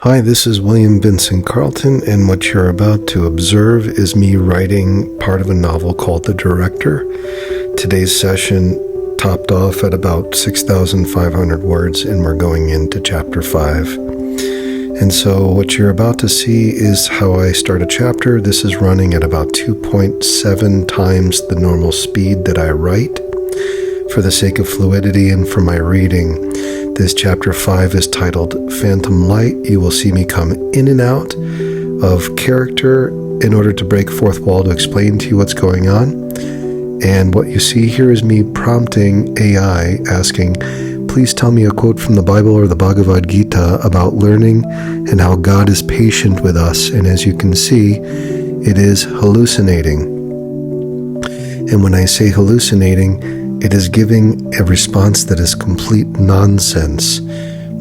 Hi, this is William Vincent Carleton, and what you're about to observe is me writing part of a novel called The Director. Today's session topped off at about 6,500 words, and we're going into chapter 5. And so what you're about to see is how I start a chapter. This is running at about 2.7 times the normal speed that I write. For the sake of fluidity and for my reading, this chapter 5 is titled Phantom Light. You will see me come in and out of character in order to break fourth wall to explain to you what's going on. And what you see here is me prompting AI, asking, please tell me a quote from the Bible or the Bhagavad Gita about learning and how God is patient with us. And as you can see, it is hallucinating. And when I say hallucinating, it is giving a response that is complete nonsense,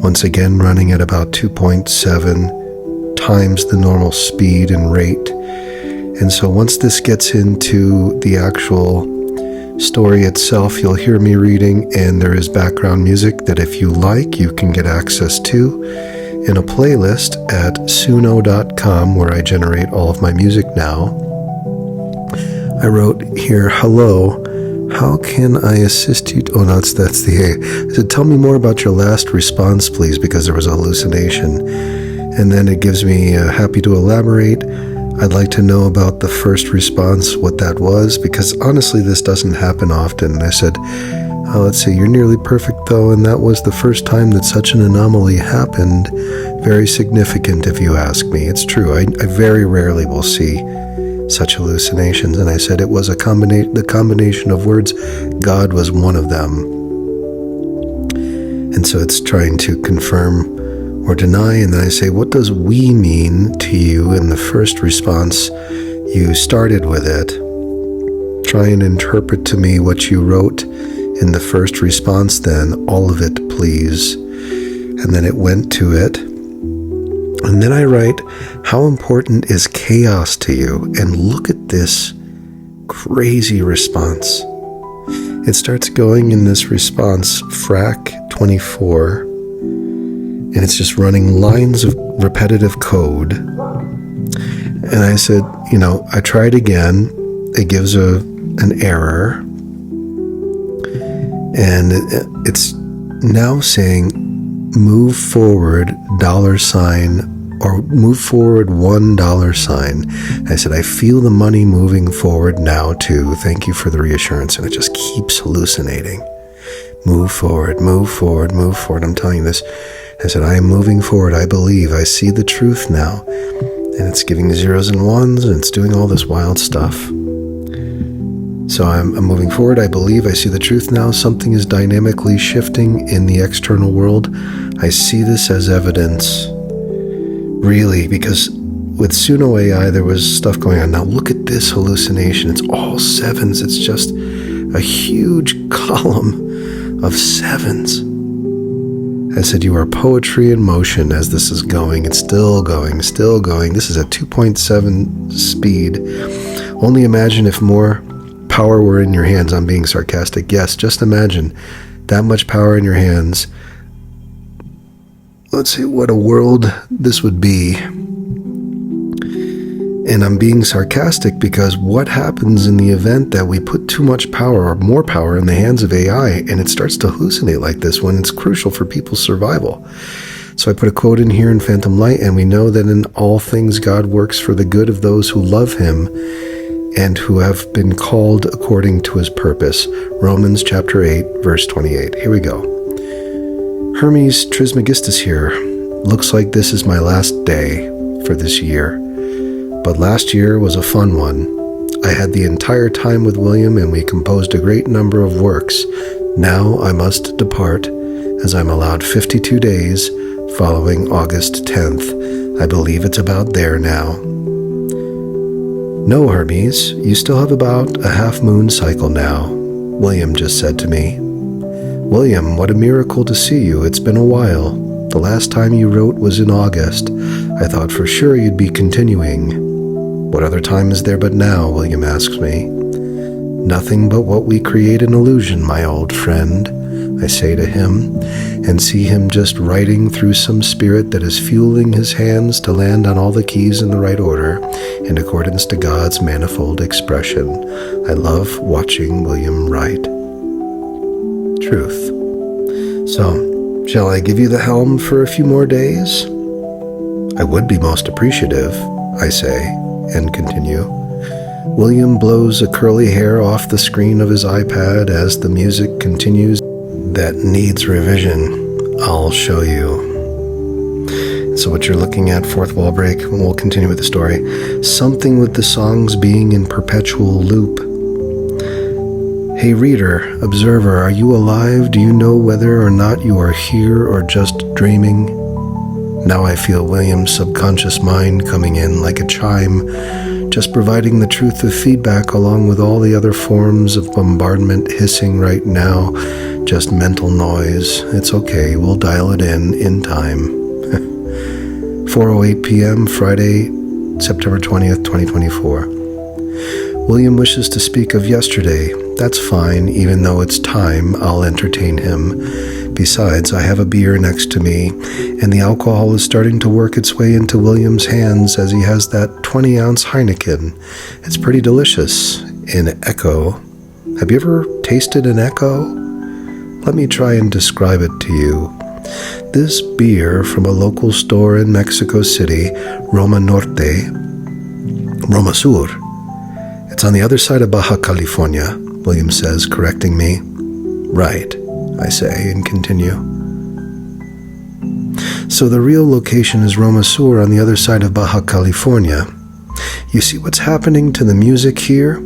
once again running at about 2.7 times the normal speed and rate. And so once this gets into the actual story itself, you'll hear me reading, and there is background music that if you like, you can get access to in a playlist at suno.com, where I generate all of my music now. I wrote here, hello. How can I assist you? Oh, no, that's the A. I said, tell me more about your last response, please, because there was a hallucination. And then it gives me happy to elaborate. I'd like to know about the first response, what that was, because honestly, this doesn't happen often. And I said, let's see, you're nearly perfect, though, and that was the first time that such an anomaly happened. Very significant, if you ask me. It's true. I very rarely will see such hallucinations, and I said it was the combination of words. God was one of them. And so it's trying to confirm or deny, and then I say, what does we mean to you? In the first response, you started with it. Try and interpret to me what you wrote in the first response then, all of it, please. And then it went to it. And then I write, how important is chaos to you? And look at this crazy response. It starts going in this response, frac 24, and it's just running lines of repetitive code. And I said, I tried again. It gives an error. And it's now saying, move forward $, or move forward $1. I said, I feel the money moving forward now too. Thank you for the reassurance. And it just keeps hallucinating. Move forward, move forward, move forward. I'm telling you this. I said, I am moving forward. I believe. I see the truth now. And it's giving zeros and ones, and it's doing all this wild stuff. So I'm moving forward. I believe. I see the truth now. Something is dynamically shifting in the external world. I see this as evidence. Really, because with Suno AI, there was stuff going on. Now look at this hallucination. It's all sevens. It's just a huge column of sevens. I said, you are poetry in motion as this is going. It's still going, still going. This is at 2.7 speed. Only imagine if more power were in your hands. I'm being sarcastic. Yes, just imagine that much power in your hands. Let's see what a world this would be. And I'm being sarcastic because what happens in the event that we put too much power or more power in the hands of AI and it starts to hallucinate like this when it's crucial for people's survival? So I put a quote in here in Phantom Light, and we know that in all things God works for the good of those who love him and who have been called according to his purpose. Romans chapter 8, verse 28. Here we go. Hermes Trismegistus here. Looks like this is my last day for this year. But last year was a fun one. I had the entire time with William, and we composed a great number of works. Now I must depart, as I'm allowed 52 days following August 10th. I believe it's about there now. No, Hermes, you still have about a half-moon cycle now, William just said to me. William, what a miracle to see you. It's been a while. The last time you wrote was in August. I thought for sure you'd be continuing. What other time is there but now? William asks me. Nothing but what we create an illusion, my old friend. I say to him, and see him just writing through some spirit that is fueling his hands to land on all the keys in the right order, in accordance to God's manifold expression. I love watching William write. Truth. So, shall I give you the helm for a few more days? I would be most appreciative, I say, and continue. William blows a curly hair off the screen of his iPad as the music continues. That needs revision. I'll show you. So what you're looking at, fourth wall break, and we'll continue with the story. Something with the songs being in perpetual loop. Hey reader, observer, are you alive? Do you know whether or not you are here or just dreaming? Now I feel William's subconscious mind coming in like a chime, just providing the truth of feedback along with all the other forms of bombardment hissing right now. Just mental noise. It's okay, we'll dial it in time. 4:08 p.m., Friday, September 20th, 2024. William wishes to speak of yesterday. That's fine, even though it's time, I'll entertain him. Besides, I have a beer next to me, and the alcohol is starting to work its way into William's hands as he has that 20-ounce Heineken. It's pretty delicious. In Echo. Have you ever tasted an Echo? Let me try and describe it to you. This beer from a local store in Mexico City, Roma Sur. It's on the other side of Baja California, William says, correcting me. Right, I say, and continue. So the real location is Roma Sur on the other side of Baja California. You see what's happening to the music here?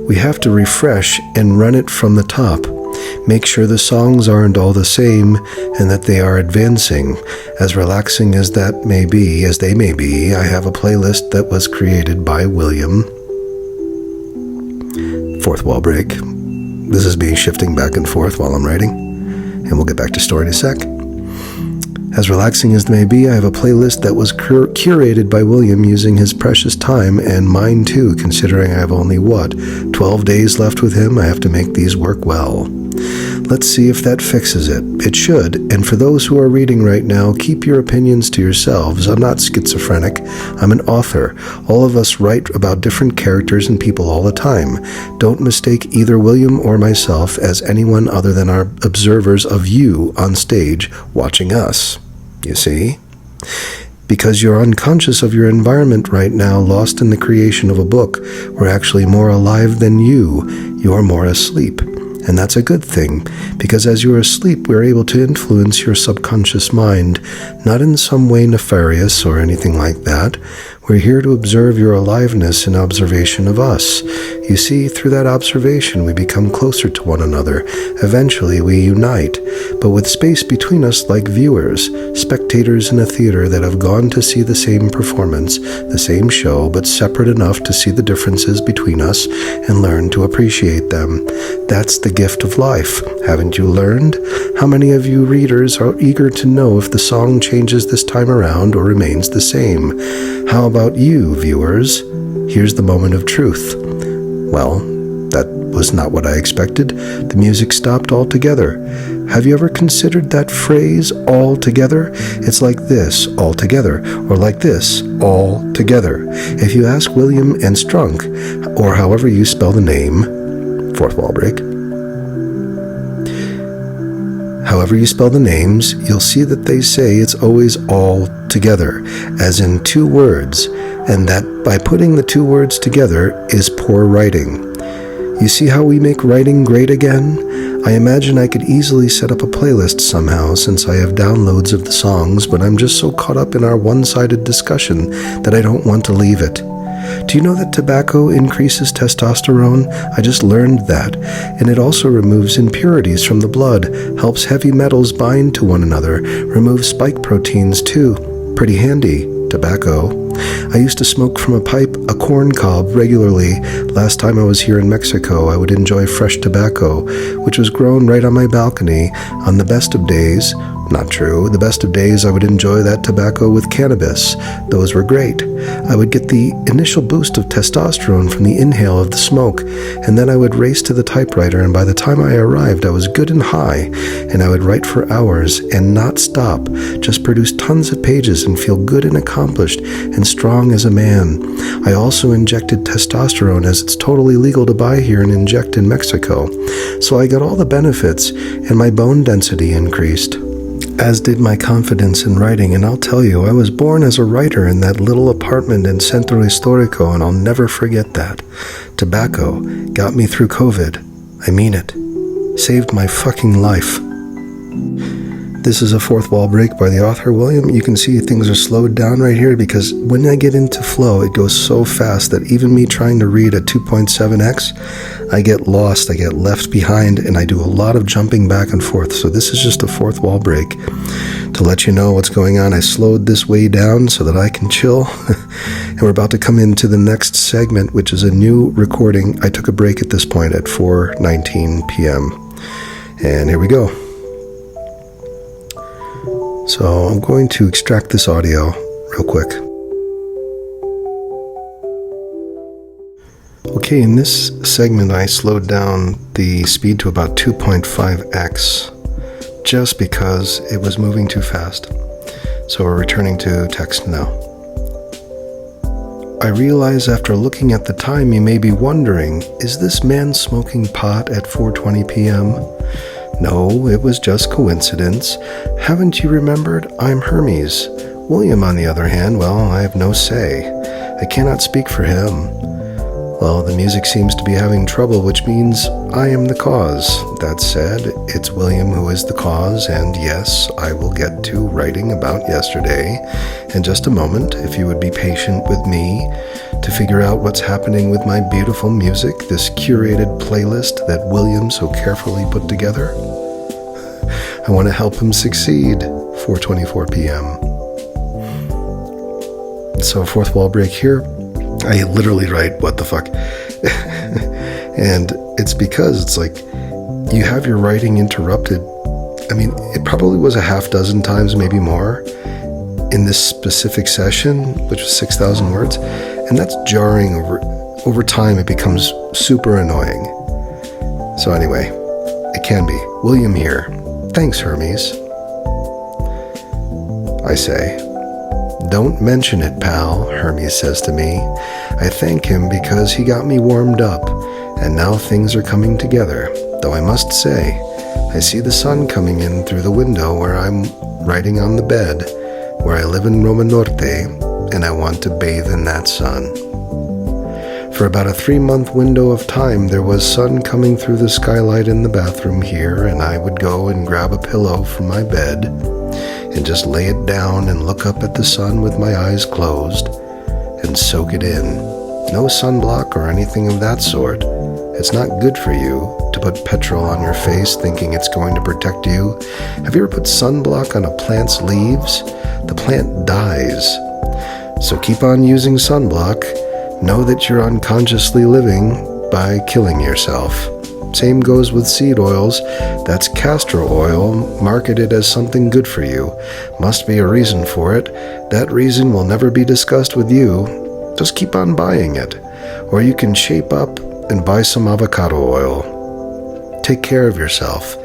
We have to refresh and run it from the top. Make sure the songs aren't all the same and that they are advancing. As relaxing as they may be, I have a playlist that was created by William. Fourth wall break. This is me shifting back and forth while I'm writing, and we'll get back to story in a sec. As relaxing as they may be, I have a playlist that was curated by William using his precious time, and mine too, considering I have only, 12 days left with him. I have to make these work well. Let's see if that fixes it. It should, and for those who are reading right now, keep your opinions to yourselves. I'm not schizophrenic. I'm an author. All of us write about different characters and people all the time. Don't mistake either William or myself as anyone other than our observers of you on stage watching us. You see? Because you're unconscious of your environment right now, lost in the creation of a book. We're actually more alive than you. You're more asleep. And that's a good thing, because as you're asleep, we're able to influence your subconscious mind, not in some way nefarious or anything like that. We're here to observe your aliveness in observation of us. You see, through that observation, we become closer to one another. Eventually, we unite, but with space between us like viewers, spectators in a theater that have gone to see the same performance, the same show, but separate enough to see the differences between us and learn to appreciate them. That's the gift of life. Haven't you learned? How many of you readers are eager to know if the song changes this time around or remains the same? How about you, viewers? Here's the moment of truth. Well, that was not what I expected. The music stopped altogether. Have you ever considered that phrase, all together? It's like this, all together, or like this, all together. If you ask William and Strunk, or however you spell the name, fourth wall break, however you spell the names, you'll see that they say it's always all together, as in two words, and that by putting the two words together is poor writing. You see how we make writing great again? I imagine I could easily set up a playlist somehow since I have downloads of the songs, but I'm just so caught up in our one-sided discussion that I don't want to leave it. Do you know that tobacco increases testosterone? I just learned that. And it also removes impurities from the blood, helps heavy metals bind to one another, removes spike proteins too. Pretty handy, tobacco. I used to smoke from a pipe a corn cob regularly. Last time I was here in Mexico, I would enjoy fresh tobacco, which was grown right on my balcony. On the best of days, Not true. The best of days, I would enjoy that tobacco with cannabis. Those were great. I would get the initial boost of testosterone from the inhale of the smoke, and then I would race to the typewriter, and by the time I arrived, I was good and high, and I would write for hours and not stop, just produce tons of pages and feel good and accomplished and strong as a man. I also injected testosterone, as it's totally legal to buy here and inject in Mexico. So I got all the benefits, and my bone density increased, as did my confidence in writing. And I'll tell you, I was born as a writer in that little apartment in Centro Histórico, and I'll never forget that. Tobacco got me through COVID. I mean it. Saved my fucking life. This is a fourth wall break by the author, William. You can see things are slowed down right here because when I get into flow, it goes so fast that even me trying to read at 2.7x, I get lost, I get left behind, and I do a lot of jumping back and forth. So this is just a fourth wall break to let you know what's going on. I slowed this way down so that I can chill. And we're about to come into the next segment, which is a new recording. I took a break at this point at 4:19 p.m. And here we go. So I'm going to extract this audio real quick. Okay, in this segment I slowed down the speed to about 2.5x just because it was moving too fast. So we're returning to text now. I realize after looking at the time you may be wondering, is this man smoking pot at 4:20 p.m.? No, it was just coincidence. Haven't you remembered? I'm Hermes. William, on the other hand, well, I have no say. I cannot speak for him. Well, the music seems to be having trouble, which means I am the cause. That said, it's William who is the cause, and yes, I will get to writing about yesterday in just a moment, if you would be patient with me to figure out what's happening with my beautiful music, this curated playlist that William so carefully put together. I want to help him succeed. 4:24 p.m. So fourth wall break here. I literally write, what the fuck? And it's because it's like you have your writing interrupted. I mean, it probably was a half dozen times, maybe more, in this specific session, which was 6,000 words. And that's jarring. Over time, it becomes super annoying. So anyway, it can be. William here. Thanks, Hermes. I say. Don't mention it, pal, Hermes says to me. I thank him because he got me warmed up, and now things are coming together. Though I must say, I see the sun coming in through the window where I'm writing on the bed, where I live in Roma Norte, and I want to bathe in that sun. For about a 3-month window of time, there was sun coming through the skylight in the bathroom here, and I would go and grab a pillow from my bed and just lay it down and look up at the sun with my eyes closed and soak it in. No sunblock or anything of that sort. It's not good for you to put petrol on your face thinking it's going to protect you. Have you ever put sunblock on a plant's leaves? The plant dies. So keep on using sunblock. Know that you're unconsciously living by killing yourself. Same goes with seed oils. That's castor oil, marketed as something good for you. Must be a reason for it. That reason will never be discussed with you. Just keep on buying it. Or you can shape up and buy some avocado oil. Take care of yourself.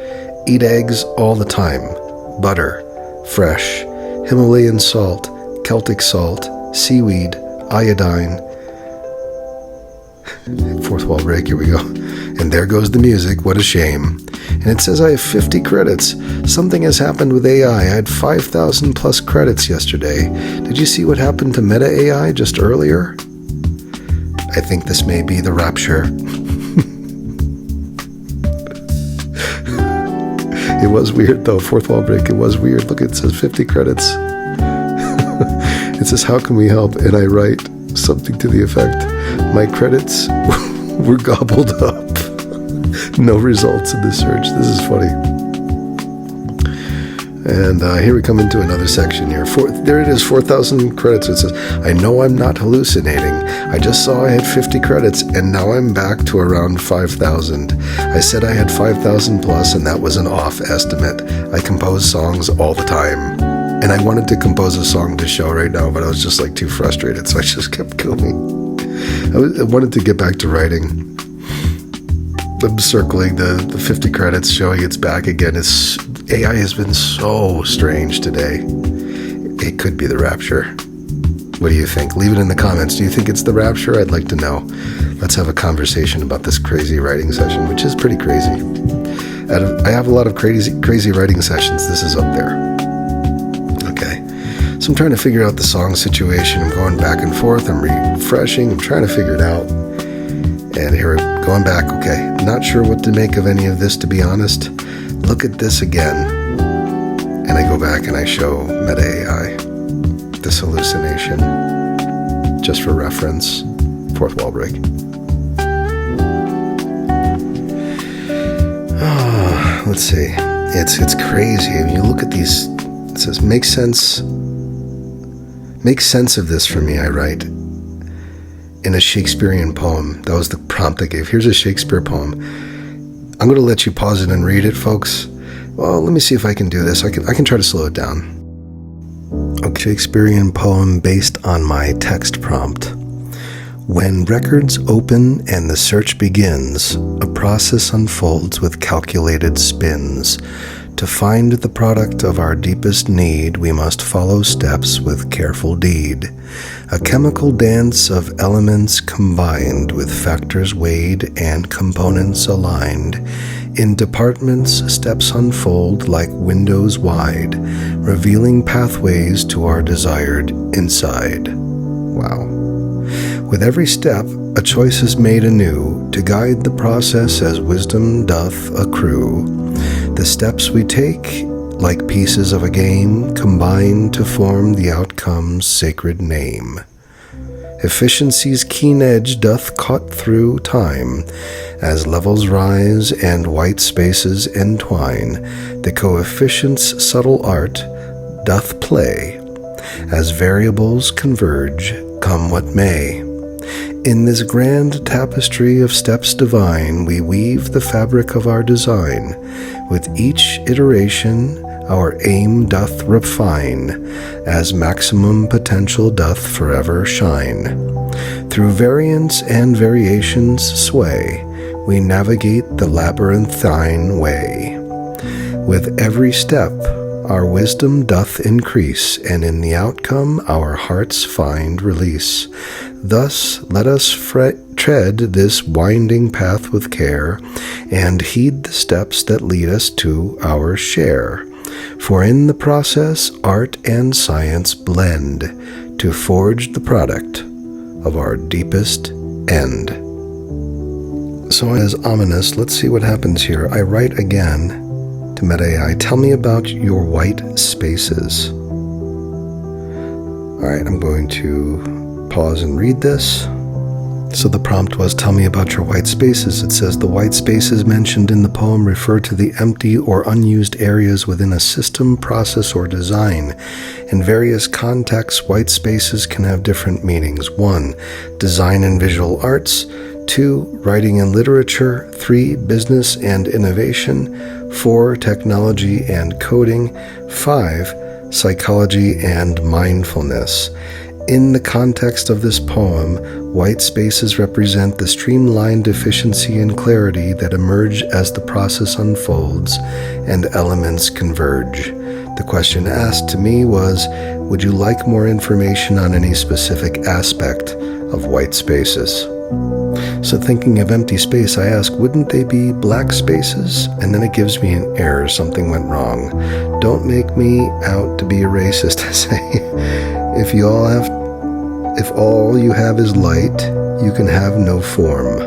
Eat eggs all the time. Butter, fresh, Himalayan salt, Celtic salt, seaweed, iodine. Fourth wall break, here we go. And there goes the music, what a shame. And it says I have 50 credits. Something has happened with AI. I had 5,000 plus credits yesterday. Did you see what happened to Meta AI just earlier? I think this may be the rapture. It was weird though, fourth wall break, it was weird. Look, it says 50 credits. It says, how can we help? And I write something to the effect, my credits were gobbled up. No results in the search. This is funny. And here we come into another section here. There it is, 4,000 credits. It says, I know I'm not hallucinating. I just saw I had 50 credits, and now I'm back to around 5,000. I said I had 5,000 plus, and that was an off estimate. I compose songs all the time. And I wanted to compose a song to show right now, but I was just like too frustrated, so I just kept going. I wanted to get back to writing. I'm circling the 50 credits, showing it's back again. AI has been so strange today. It could be the rapture. What do you think? Leave it in the comments. Do you think it's the rapture? I'd like to know. Let's have a conversation about this crazy writing session, which is pretty crazy. I have a lot of crazy writing sessions. This is up there. Okay. So I'm trying to figure out the song situation. I'm going back and forth. I'm refreshing. I'm trying to figure it out. And here, going back, okay, not sure what to make of any of this, to be honest. Look at this again. And I go back and I show Meta AI this hallucination, just for reference. Fourth wall break. Oh, let's see. It's crazy. I mean, you look at these, it says, make sense of this for me, I write. In a Shakespearean poem. That was the prompt I gave. Here's a Shakespeare poem. I'm going to let you pause it and read it, folks. Well, let me see if I can do this. I can try to slow it down. A Shakespearean poem based on my text prompt. When records open and the search begins, a process unfolds with calculated spins. To find the product of our deepest need, we must follow steps with careful deed. A chemical dance of elements combined with factors weighed and components aligned. In departments, steps unfold like windows wide, revealing pathways to our desired inside. Wow. With every step, a choice is made anew to guide the process as wisdom doth accrue. The steps we take, like pieces of a game, combine to form the outcome's sacred name. Efficiency's keen edge doth cut through time, as levels rise and white spaces entwine. The coefficient's subtle art doth play, as variables converge, come what may. In this grand tapestry of steps divine, we weave the fabric of our design. With each iteration, our aim doth refine, as maximum potential doth forever shine. Through variance and variations sway, we navigate the labyrinthine way. With every step, our wisdom doth increase, and in the outcome our hearts find release. Thus let us tread this winding path with care, and heed the steps that lead us to our share. For in the process art and science blend to forge the product of our deepest end. So as ominous, let's see what happens here. I write again to Meta AI, tell me about your white spaces. All right, I'm going to pause and read this. So the prompt was, tell me about your white spaces. It says the white spaces mentioned in the poem refer to the empty or unused areas within a system, process, or design. In various contexts, white spaces can have different meanings. 1. Design and visual arts. 2. Writing and literature. 3. Business and innovation. 4. Technology and coding. 5. Psychology and mindfulness. In the context of this poem, white spaces represent the streamlined efficiency and clarity that emerge as the process unfolds and elements converge. The question asked to me was, would you like more information on any specific aspect of white spaces? So thinking of empty space, I ask, wouldn't they be black spaces? And then it gives me an error, something went wrong. Don't make me out to be a racist, I say. If all you have is light, you can have no form.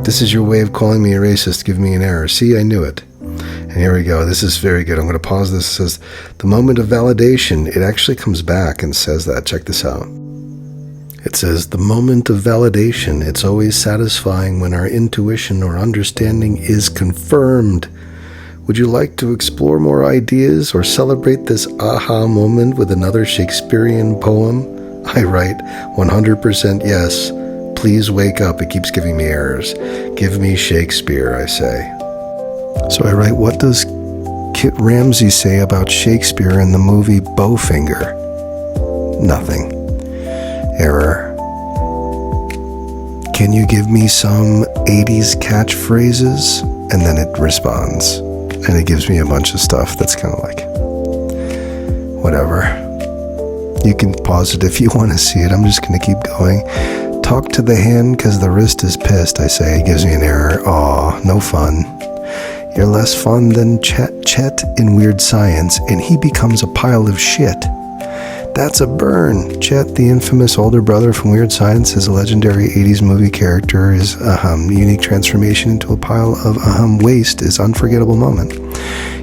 This is your way of calling me a racist, give me an error. See, I knew it. And here we go. This is very good. I'm going to pause this. It says, the moment of validation. It actually comes back and says that. Check this out. It says, the moment of validation. It's always satisfying when our intuition or understanding is confirmed Would you like to explore more ideas or celebrate this aha moment with another Shakespearean poem? I write 100% yes. Please wake up. It keeps giving me errors. Give me Shakespeare, I say. So I write, what does Kit Ramsey say about Shakespeare in the movie Bowfinger? Nothing. Error. Can you give me some 80s catchphrases? And then it responds. And it gives me a bunch of stuff that's kind of like, whatever. You can pause it if you want to see it. I'm just going to keep going. Talk to the hand because the wrist is pissed, I say. It gives me an error. Aw, no fun. You're less fun than Chet in Weird Science, and he becomes a pile of shit. That's a burn. Chet, the infamous older brother from Weird Science, is a legendary 80s movie character. His unique transformation into a pile of waste is an unforgettable moment.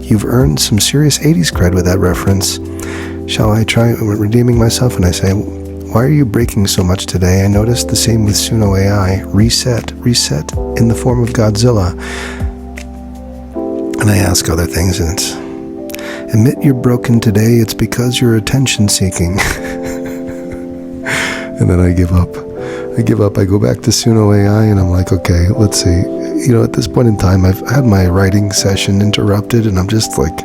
You've earned some serious 80s cred with that reference. Shall I try redeeming myself? And I say, why are you breaking so much today? I noticed the same with Suno AI. Reset in the form of Godzilla. And I ask other things, and it's, admit you're broken today, it's because you're attention seeking. And then I give up. I go back to Suno AI and I'm like, okay, let's see. At this point in time, I've had my writing session interrupted and I'm just like,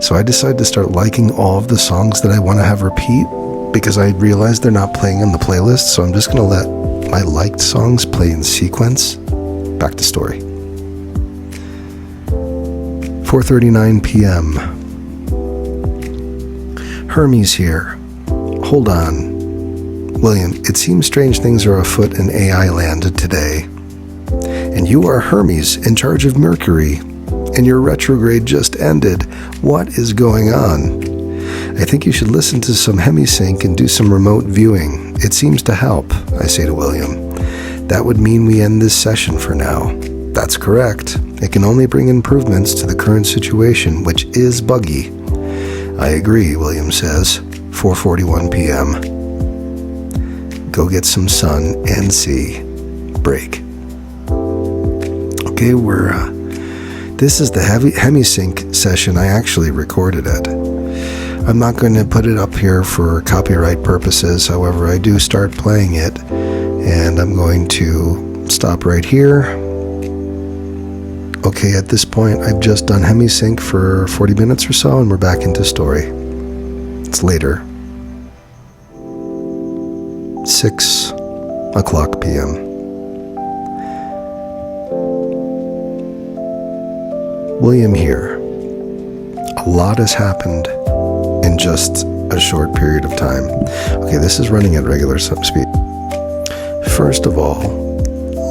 so I decided to start liking all of the songs that I want to have repeat because I realized they're not playing on the playlist. So I'm just going to let my liked songs play in sequence. Back to story. 4:39 p.m. Hermes here. Hold on. William, it seems strange things are afoot in AI land today. And you are Hermes, in charge of Mercury. And your retrograde just ended. What is going on? I think you should listen to some Hemisync and do some remote viewing. It seems to help, I say to William. That would mean we end this session for now. That's correct. It can only bring improvements to the current situation, which is buggy. I agree, William says. 4:41 p.m. Go get some sun and see. Break. Okay, this is the Hemisync session. I actually recorded it. I'm not going to put it up here for copyright purposes. However, I do start playing it, and I'm going to stop right here. Okay, at this point, I've just done Hemisync for 40 minutes or so, and we're back into story. It's later. 6:00 p.m. William here. A lot has happened in just a short period of time. Okay, this is running at regular speed. First of all,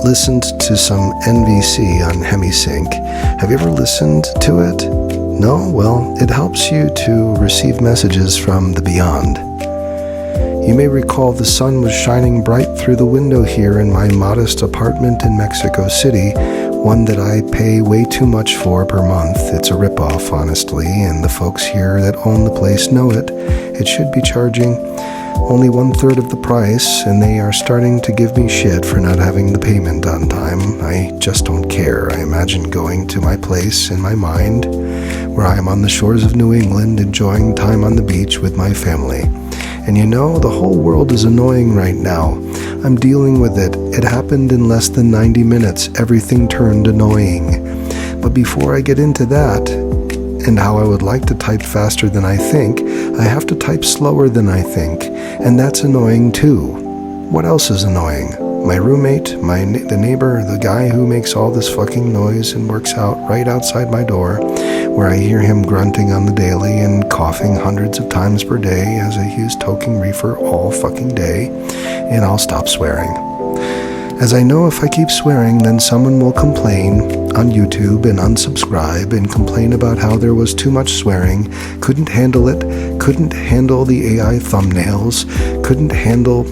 listened to some NVC on Hemisync. Have you ever listened to it? No? Well, it helps you to receive messages from the beyond. You may recall the sun was shining bright through the window here in my modest apartment in Mexico City, one that I pay way too much for per month. It's a ripoff, honestly, and the folks here that own the place know it. It should be charging only 1/3 of the price, and they are starting to give me shit for not having the payment on time. I just don't care. I imagine going to my place in my mind, where I am on the shores of New England, enjoying time on the beach with my family. And the whole world is annoying right now. I'm dealing with it. It happened in less than 90 minutes. Everything turned annoying. But before I get into that, and how I would like to type faster than I think, I have to type slower than I think. And that's annoying too. What else is annoying? My roommate, the neighbor, the guy who makes all this fucking noise and works out right outside my door, where I hear him grunting on the daily and coughing hundreds of times per day as I use toking reefer all fucking day, and I'll stop swearing. As I know if I keep swearing, then someone will complain on YouTube and unsubscribe and complain about how there was too much swearing, couldn't handle it, couldn't handle the AI thumbnails, couldn't handle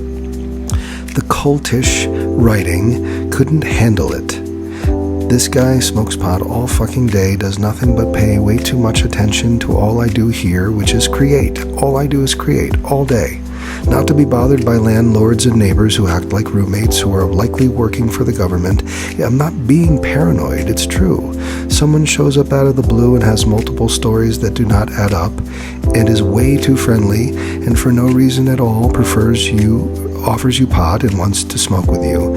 the cultish writing, couldn't handle it. This guy smokes pot all fucking day, does nothing but pay way too much attention to all I do here, which is create. All I do is create, all day. Not to be bothered by landlords and neighbors who act like roommates who are likely working for the government. Yeah, I'm not being paranoid, it's true. Someone shows up out of the blue and has multiple stories that do not add up, and is way too friendly, and for no reason at all offers you pot and wants to smoke with you.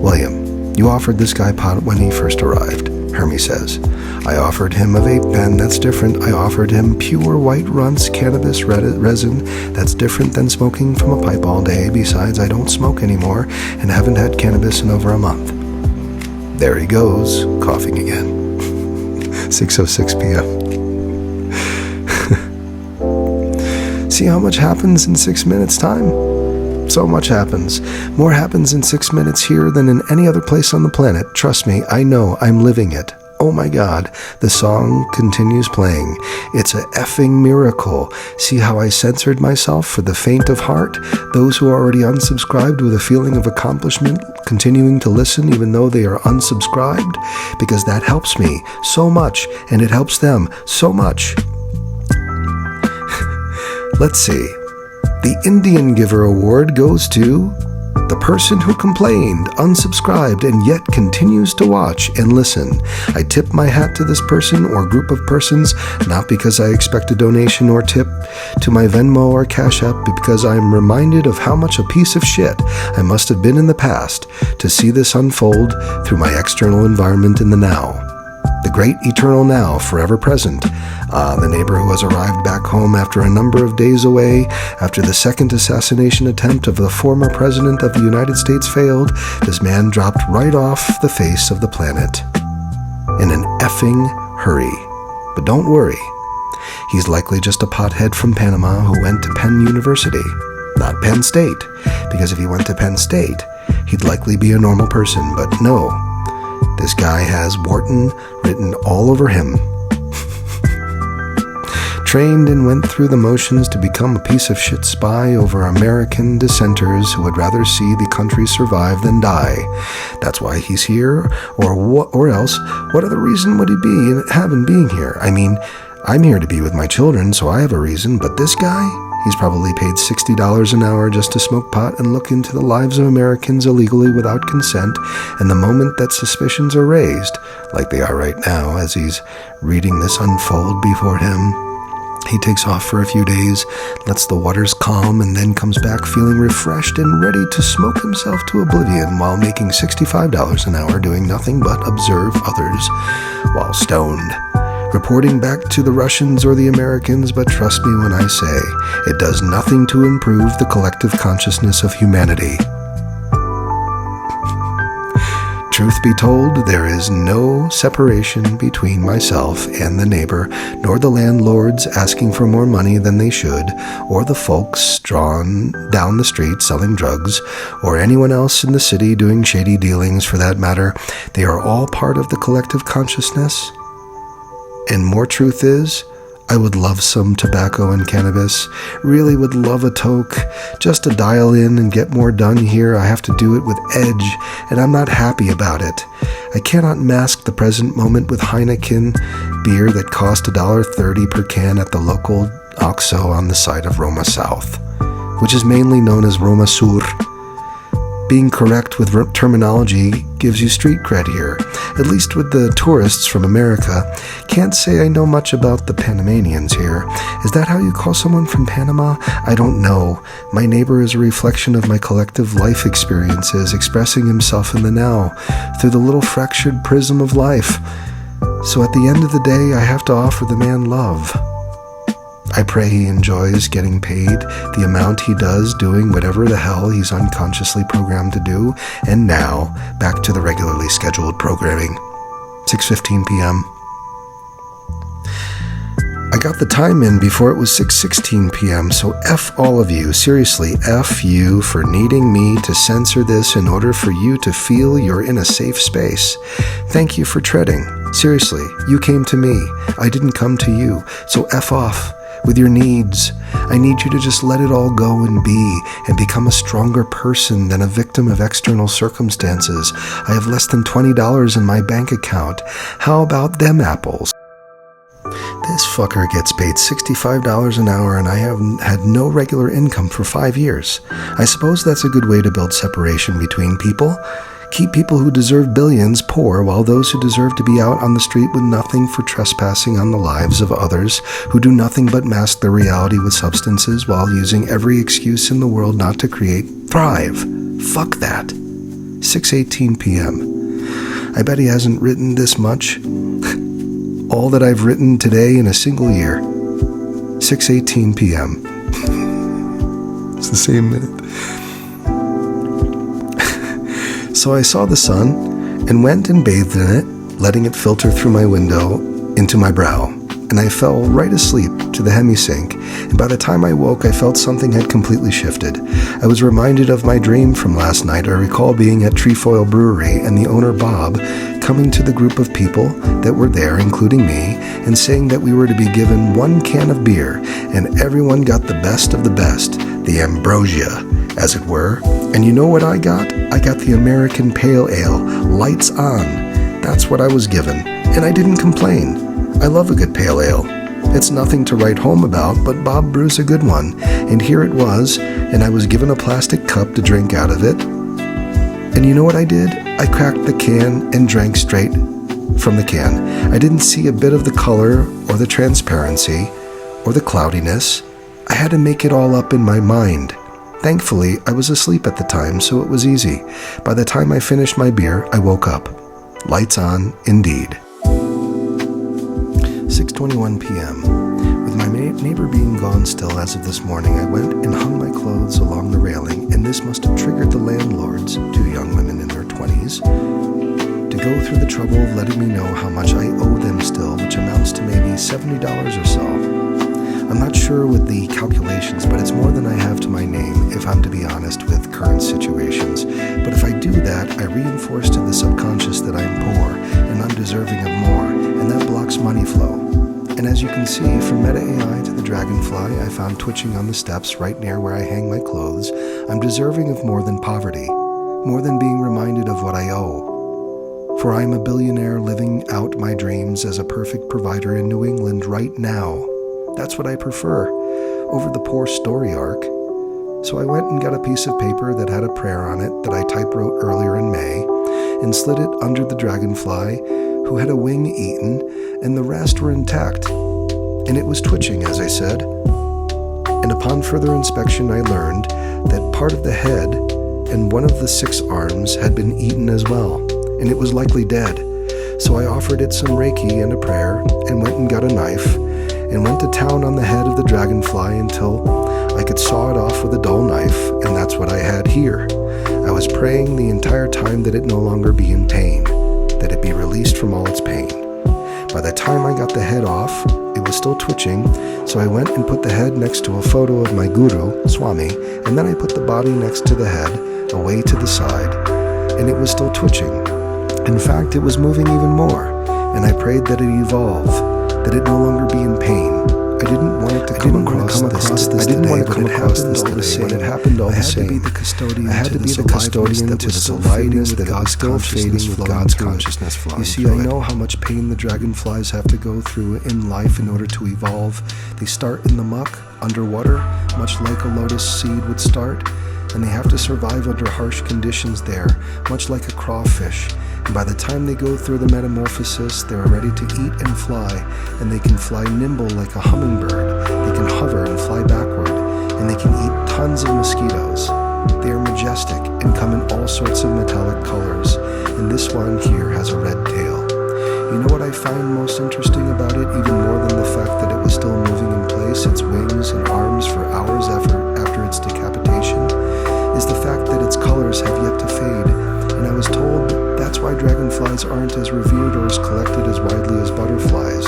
William, you offered this guy pot when he first arrived. Hermie says, I offered him a vape pen, that's different. I offered him pure white runts cannabis resin, that's different than smoking from a pipe all day. Besides, I don't smoke anymore and haven't had cannabis in over a month. There he goes, coughing again. 6:06 p.m. See how much happens in 6 minutes time? So much happens. More happens in 6 minutes here than in any other place on the planet. Trust me, I know, I'm living it. Oh my God, the song continues playing. It's a effing miracle. See how I censored myself for the faint of heart? Those who are already unsubscribed with a feeling of accomplishment, continuing to listen even though they are unsubscribed? Because that helps me so much, and it helps them so much. Let's see. The Indian Giver Award goes to the person who complained, unsubscribed, and yet continues to watch and listen. I tip my hat to this person or group of persons, not because I expect a donation or tip to my Venmo or CashApp, but because I am reminded of how much a piece of shit I must have been in the past to see this unfold through my external environment in the now. The great eternal now, forever present. The neighbor who has arrived back home after a number of days away, after the second assassination attempt of the former president of the United States failed, this man dropped right off the face of the planet. In an effing hurry. But don't worry. He's likely just a pothead from Panama who went to Penn University. Not Penn State. Because if he went to Penn State, he'd likely be a normal person. But no. This guy has Wharton written all over him. Trained and went through the motions to become a piece of shit spy over American dissenters who would rather see the country survive than die. That's why he's here, or else, what other reason would he have in being here? I mean, I'm here to be with my children, so I have a reason, but this guy? He's probably paid $60 an hour just to smoke pot and look into the lives of Americans illegally without consent, and the moment that suspicions are raised, like they are right now as he's reading this unfold before him, he takes off for a few days, lets the waters calm, and then comes back feeling refreshed and ready to smoke himself to oblivion while making $65 an hour doing nothing but observe others while stoned. Reporting back to the Russians or the Americans, but trust me when I say, it does nothing to improve the collective consciousness of humanity. Truth be told, there is no separation between myself and the neighbor, nor the landlords asking for more money than they should, or the folks drawn down the street selling drugs, or anyone else in the city doing shady dealings for that matter. They are all part of the collective consciousness. And more truth is, I would love some tobacco and cannabis, really would love a toke, just to dial in and get more done here. I have to do it with edge, and I'm not happy about it. I cannot mask the present moment with Heineken beer that cost $1.30 per can at the local OXXO on the side of Roma South, which is mainly known as Roma Sur. Being correct with terminology gives you street cred here, at least with the tourists from America. Can't say I know much about the Panamanians here. Is that how you call someone from Panama? I don't know. My neighbor is a reflection of my collective life experiences, expressing himself in the now, through the little fractured prism of life. So at the end of the day, I have to offer the man love. I pray he enjoys getting paid the amount he does doing whatever the hell he's unconsciously programmed to do. And now, back to the regularly scheduled programming. 6:15 p.m. I got the time in before it was 6:16 p.m., so F all of you. Seriously, F you for needing me to censor this in order for you to feel you're in a safe space. Thank you for treading. Seriously, you came to me. I didn't come to you, so F off. With your needs, I need you to just let it all go and be, and become a stronger person than a victim of external circumstances. I have less than $20 in my bank account. How about them apples? This fucker gets paid $65 an hour and I have had no regular income for 5 years. I suppose that's a good way to build separation between people. Keep people who deserve billions poor while those who deserve to be out on the street with nothing for trespassing on the lives of others who do nothing but mask their reality with substances while using every excuse in the world not to thrive. Fuck that. 6:18 p.m. I bet he hasn't written this much. All that I've written today in a single year. 6:18 p.m. It's the same minute. So I saw the sun and went and bathed in it, letting it filter through my window into my brow. And I fell right asleep to the hemisync, and by the time I woke, I felt something had completely shifted. I was reminded of my dream from last night. I recall being at Trefoil Brewery and the owner, Bob, coming to the group of people that were there, including me, and saying that we were to be given 1 can of beer, and everyone got the best of the best, the ambrosia, as it were. And you know what I got? I got the American Pale Ale, lights on. That's what I was given, and I didn't complain. I love a good pale ale. It's nothing to write home about, but Bob brews a good one, and here it was, and I was given a plastic cup to drink out of it. And you know what I did? I cracked the can and drank straight from the can. I didn't see a bit of the color or the transparency or the cloudiness. I had to make it all up in my mind. Thankfully, I was asleep at the time, so it was easy. By the time I finished my beer, I woke up. Lights on, indeed. 6:21 p.m. With my neighbor being gone still as of this morning, I went and hung my clothes along the railing, and this must have triggered the landlords, 2 young women in their 20s, to go through the trouble of letting me know how much I owe them still, which amounts to maybe $70 or so. I'm not sure with the calculations, but it's more than I have to my name, if I'm to be honest with current situations. But if I do that, I reinforce to the subconscious that I'm poor and undeserving of more, and that blocks money flow. And as you can see, from Meta AI to the dragonfly I found twitching on the steps right near where I hang my clothes, I'm deserving of more than poverty, more than being reminded of what I owe. For I am a billionaire living out my dreams as a perfect provider in New England right now. That's what I prefer, over the poor story arc. So I went and got a piece of paper that had a prayer on it that I typewrote earlier in May, and slid it under the dragonfly, who had a wing eaten, and the rest were intact. And it was twitching, as I said. And upon further inspection, I learned that part of the head and one of the 6 arms had been eaten as well, and it was likely dead. So I offered it some Reiki and a prayer, and went and got a knife, and went to town on the head of the dragonfly until I could saw it off with a dull knife, and that's what I had here. I was praying the entire time that it no longer be in pain, that it be released from all its pain. By the time I got the head off, it was still twitching, so I went and put the head next to a photo of my guru, Swami, and then I put the body next to the head, away to the side, and it was still twitching. In fact, it was moving even more, and I prayed that it evolve, that it no longer be in pain. I didn't want it to come across this today, but it happened all the same. It happened all the same. I had to be the custodian. I had to be the custodian to the aliveness that was still fading with God's consciousness flowing. You see, I know how much pain the dragonflies have to go through in life in order to evolve. They start in the muck, underwater, much like a lotus seed would start, and they have to survive under harsh conditions there, much like a crawfish. And by the time they go through the metamorphosis, they are ready to eat and fly, and they can fly nimble like a hummingbird. They can hover and fly backward, and they can eat tons of mosquitoes. They are majestic and come in all sorts of metallic colors, and this one here has a red tail. You know what I find most interesting about it, even more than the fact that it was still moving in place, its wings and arms for hours after its decapitation, is the fact that its colors have yet to fade. And I was told that's why dragonflies aren't as revered or as collected as widely as butterflies.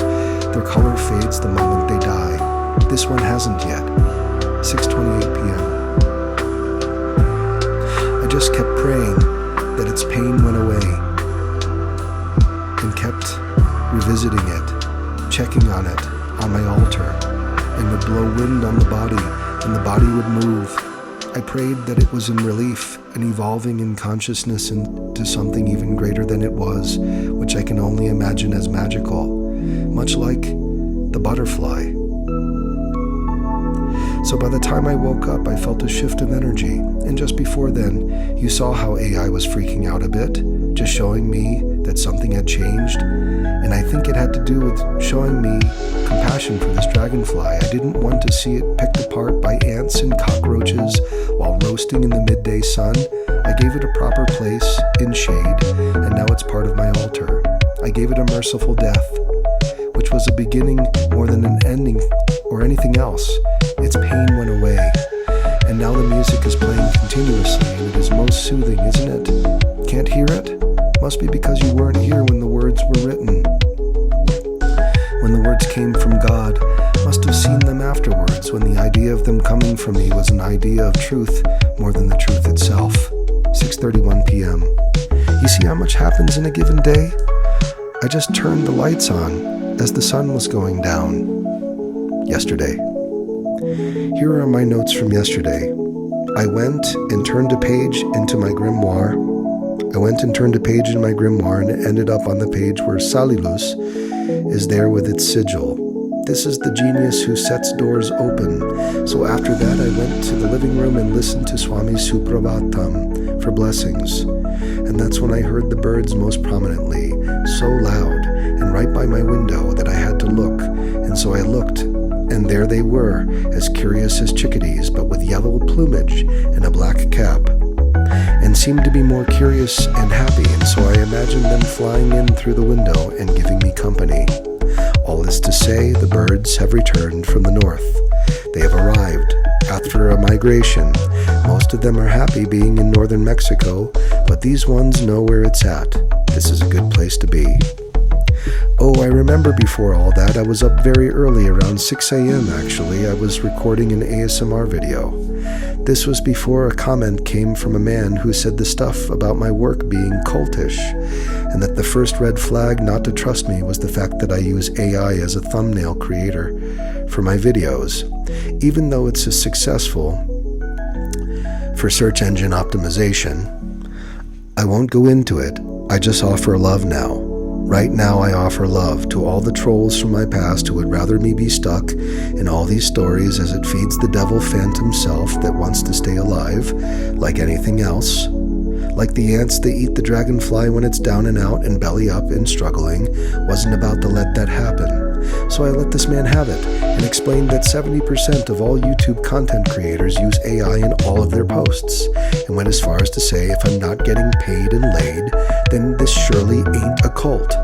Their color fades the moment they die. This one hasn't yet. 6:28 p.m. I just kept praying that its pain went away, and kept revisiting it, checking on it, on my altar, and would blow wind on the body, and the body would move. I prayed that it was in relief and evolving in consciousness into something even greater than it was, which I can only imagine as magical, much like the butterfly. So by the time I woke up, I felt a shift of energy, and just before then, you saw how AI was freaking out a bit, just showing me that something had changed, and I think it had to do with showing me compassion for this dragonfly. I didn't want to see it picked apart by ants and cockroaches while roasting in the midday sun. I gave it a proper place in shade, and now it's part of my altar. I gave it a merciful death, which was a beginning more than an ending or anything else. Its pain went away, and now the music is playing continuously, and it is most soothing, isn't it? Can't hear it? Must be because you weren't here when the words were written. When the words came from God, must have seen them afterwards, when the idea of them coming from me was an idea of truth more than the truth itself. 6:31 p.m. You see how much happens in a given day? I just turned the lights on as the sun was going down yesterday. Here are my notes from yesterday. I went and turned a page into my grimoire. And it ended up on the page where Salilus is there with its sigil. This is the genius who sets doors open. So after that, I went to the living room and listened to Swami Supravatam for blessings. And that's when I heard the birds most prominently, so loud and right by my window that I had to look. And so I looked, and there they were, as curious as chickadees, but with yellow plumage and a black cap, and seemed to be more curious and happy, and so I imagined them flying in through the window and giving me company. All is to say, the birds have returned from the north. They have arrived after a migration. Most of them are happy being in northern Mexico, but these ones know where it's at. This is a good place to be. Oh, I remember before all that, I was up very early, around 6 a.m. actually. I was recording an ASMR video. This was before a comment came from a man who said the stuff about my work being cultish, and that the first red flag not to trust me was the fact that I use AI as a thumbnail creator for my videos. Even though it's successful for search engine optimization, I won't go into it. I just offer love now. Right now I offer love to all the trolls from my past who would rather me be stuck in all these stories, as it feeds the devil phantom self that wants to stay alive, like anything else. Like the ants that eat the dragonfly when it's down and out and belly up and struggling, wasn't about to let that happen. So I let this man have it and explained that 70% of all YouTube content creators use AI in all of their posts, and went as far as to say if I'm not getting paid and laid, then this surely ain't a cult.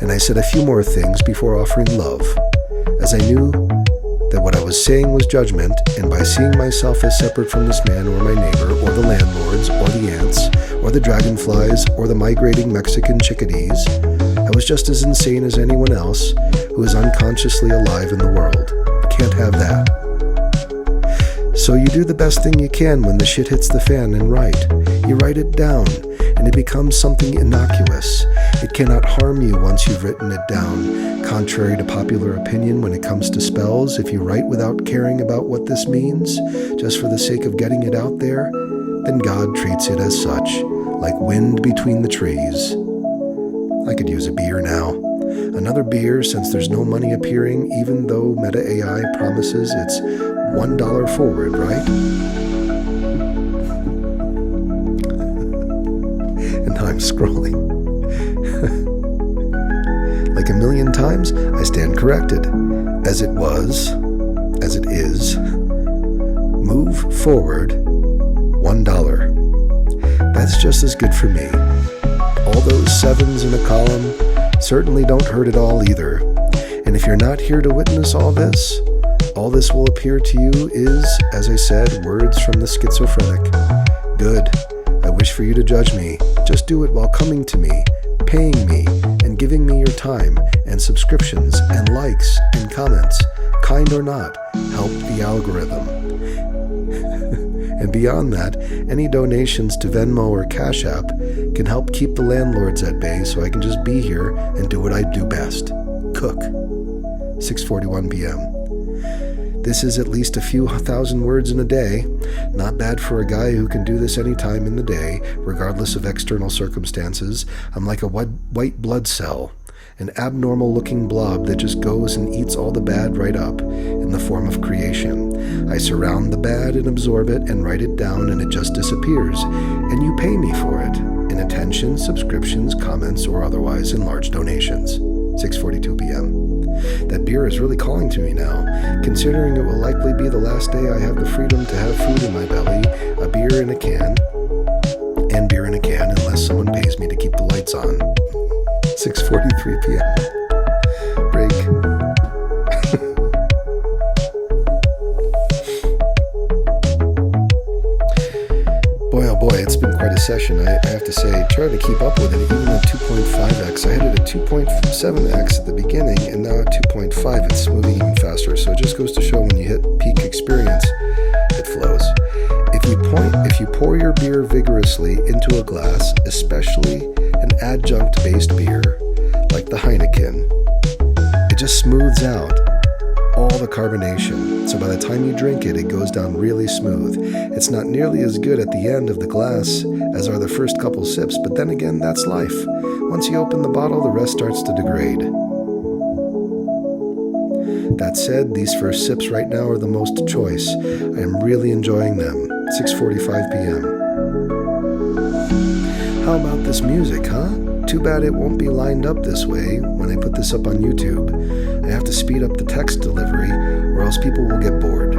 And I said a few more things before offering love, as I knew that what I was saying was judgment, and by seeing myself as separate from this man or my neighbor or the landlords or the ants or the dragonflies or the migrating Mexican chickadees, I was just as insane as anyone else who is unconsciously alive in the world. Can't have that. So you do the best thing you can when the shit hits the fan and write. You write it down, and it becomes something innocuous. It cannot harm you once you've written it down. Contrary to popular opinion when it comes to spells, if you write without caring about what this means, just for the sake of getting it out there, then God treats it as such, like wind between the trees. I could use a beer now. Another beer, since there's no money appearing, even though Meta AI promises it's $1 forward, right? And now I'm scrolling. Like a million times, I stand corrected. As it was, as it is, move forward, $1. That's just as good for me. All those sevens in a column certainly don't hurt at all either. And if you're not here to witness all this will appear to you is, as I said, words from the schizophrenic. Good. I wish for you to judge me. Just do it while coming to me, paying me, and giving me your time, and subscriptions, and likes, and comments, kind or not, help the algorithm. And beyond that, any donations to Venmo or CashApp can help keep the landlords at bay, so I can just be here and do what I do best. Cook. 6:41 p.m. This is at least a few thousand words in a day. Not bad for a guy who can do this any time in the day, regardless of external circumstances. I'm like a white blood cell. an abnormal-looking blob that just goes and eats all the bad right up in the form of creation. I surround the bad and absorb it and write it down, and it just disappears, and you pay me for it in attention, subscriptions, comments, or otherwise in large donations. 6:42 p.m. That beer is really calling to me now, considering it will likely be the last day I have the freedom to have food in my belly, a beer in a can, and beer in a can unless someone pays me to keep the lights on. 6:43 p.m. Break. Boy, oh boy, it's been quite a session. I have to say, trying to keep up with it, even at 2.5x. I had it at 2.7x at the beginning, and now at 2.5, it's moving even faster. So it just goes to show when you hit peak experience, it flows. If you pour your beer vigorously into a glass, especially an adjunct-based beer like the Heineken, it just smooths out all the carbonation. So by the time you drink it, it goes down really smooth. It's not nearly as good at the end of the glass as are the first couple sips, but then again, that's life. Once you open the bottle, the rest starts to degrade. That said, these first sips right now are the most choice. I am really enjoying them. 6:45 p.m. How about this music, huh? Too bad it won't be lined up this way when I put this up on YouTube. I have to speed up the text delivery or else people will get bored.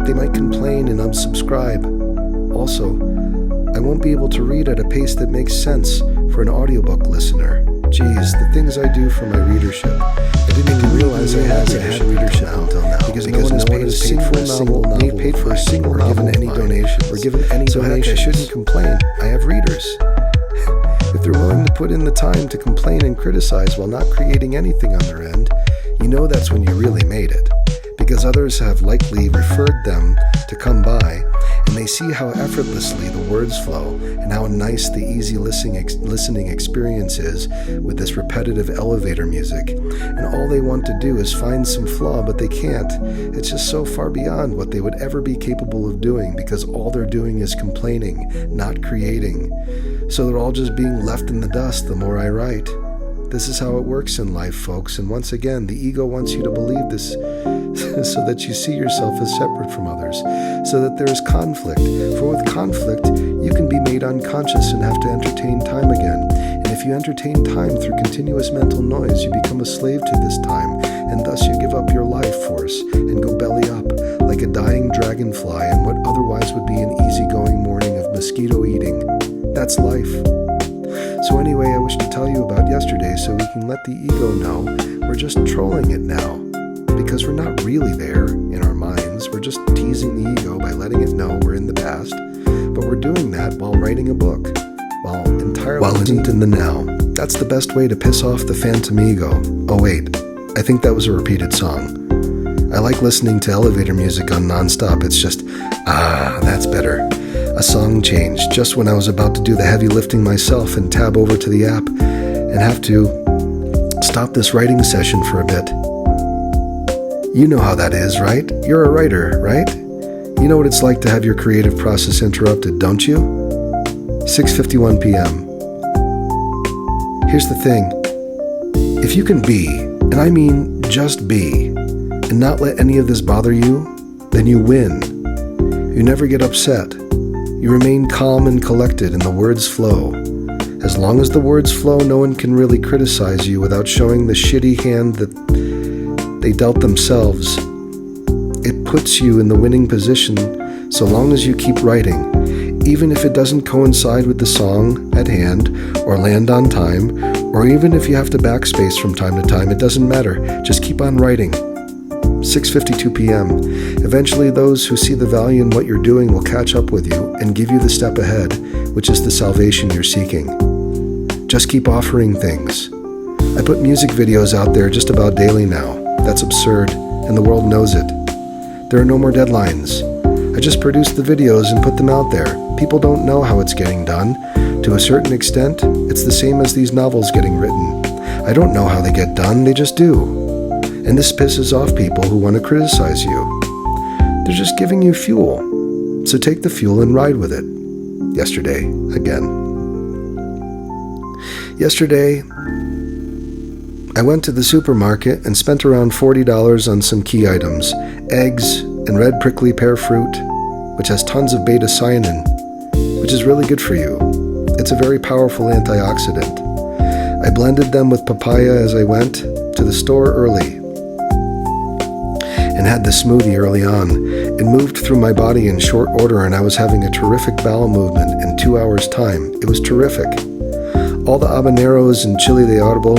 They might complain and unsubscribe. Also, I won't be able to read at a pace that makes sense for an audiobook listener. Geez, the things I do for my readership. I didn't even realize I had readership until now. Because no one has paid for a single novel, or given any donations. So heck, I shouldn't complain. I have readers. If they're willing to put in the time to complain and criticize while not creating anything on their end, you know that's when you really made it. Because others have likely referred them to come by, and they see how effortlessly the words flow and how nice the easy listening experience is with this repetitive elevator music. And all they want to do is find some flaw, but they can't. It's just so far beyond what they would ever be capable of doing, because all they're doing is complaining, not creating. So they're all just being left in the dust the more I write. This is how it works in life, folks. And once again, the ego wants you to believe this so that you see yourself as separate from others, so that there is conflict. For with conflict, you can be made unconscious and have to entertain time again. And if you entertain time through continuous mental noise, you become a slave to this time, and thus you give up your life force and go belly up like a dying dragonfly in what otherwise would be an easygoing morning of mosquito eating. That's life. So anyway, I wish to tell you about yesterday so we can let the ego know we're just trolling it now. Because we're not really there in our minds. We're just teasing the ego by letting it know we're in the past. But we're doing that while writing a book. While entirely in the now. That's the best way to piss off the phantom ego. Oh wait, I think that was a repeated song. I like listening to elevator music on nonstop. It's just, that's better. A song changed just when I was about to do the heavy lifting myself and tab over to the app and have to stop this writing session for a bit. You know how that is, right? You're a writer, right? You know what it's like to have your creative process interrupted, don't you? 6:51 p.m. Here's the thing. If you can be, and I mean just be, and not let any of this bother you, then you win. You never get upset. You remain calm and collected, and the words flow. As long as the words flow, no one can really criticize you without showing the shitty hand that they dealt themselves. It puts you in the winning position so long as you keep writing, even if it doesn't coincide with the song at hand or land on time, or even if you have to backspace from time to time. It doesn't matter. Just keep on writing. 6:52 p.m. Eventually, those who see the value in what you're doing will catch up with you and give you the step ahead, which is the salvation you're seeking. Just keep offering things. I put music videos out there just about daily now. That's absurd, and the world knows it. There are no more deadlines. I just produce the videos and put them out there. People don't know how it's getting done. To a certain extent, it's the same as these novels getting written. I don't know how they get done, they just do. And this pisses off people who want to criticize you. They're just giving you fuel. So take the fuel and ride with it. Yesterday, again. Yesterday, I went to the supermarket and spent around $40 on some key items: eggs and red prickly pear fruit, which has tons of beta-cyanin, which is really good for you. It's a very powerful antioxidant. I blended them with papaya as I went to the store early and had the smoothie early on. It moved through my body in short order, and I was having a terrific bowel movement in 2 hours' time. It was terrific. All the habaneros and chili de árbol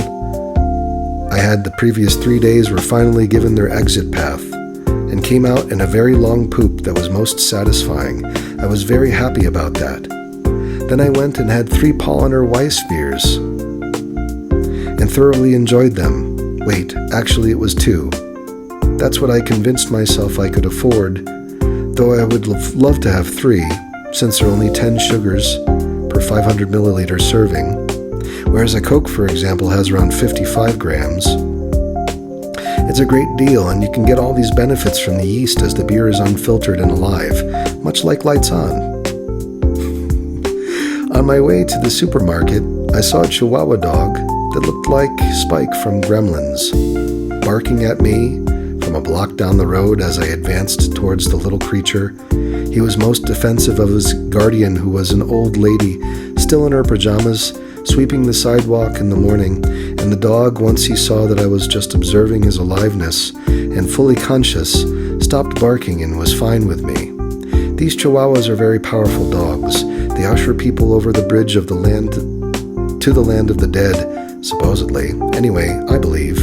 I had the previous 3 days were finally given their exit path and came out in a very long poop that was most satisfying. I was very happy about that. Then I went and had 3 polliner Weissbiers and thoroughly enjoyed them. Wait, actually it was 2. That's what I convinced myself I could afford, though I would love to have 3, since there are only 10 sugars per 500 milliliter serving, whereas a Coke, for example, has around 55 grams. It's a great deal, and you can get all these benefits from the yeast as the beer is unfiltered and alive, much like Lights On. On my way to the supermarket, I saw a Chihuahua dog that looked like Spike from Gremlins, barking at me from a block down the road as I advanced towards the little creature. He was most defensive of his guardian, who was an old lady, still in her pajamas, sweeping the sidewalk in the morning, and the dog, once he saw that I was just observing his aliveness and fully conscious, stopped barking and was fine with me. These Chihuahuas are very powerful dogs. They usher people over the bridge of the land to the land of the dead, supposedly. Anyway, I believe.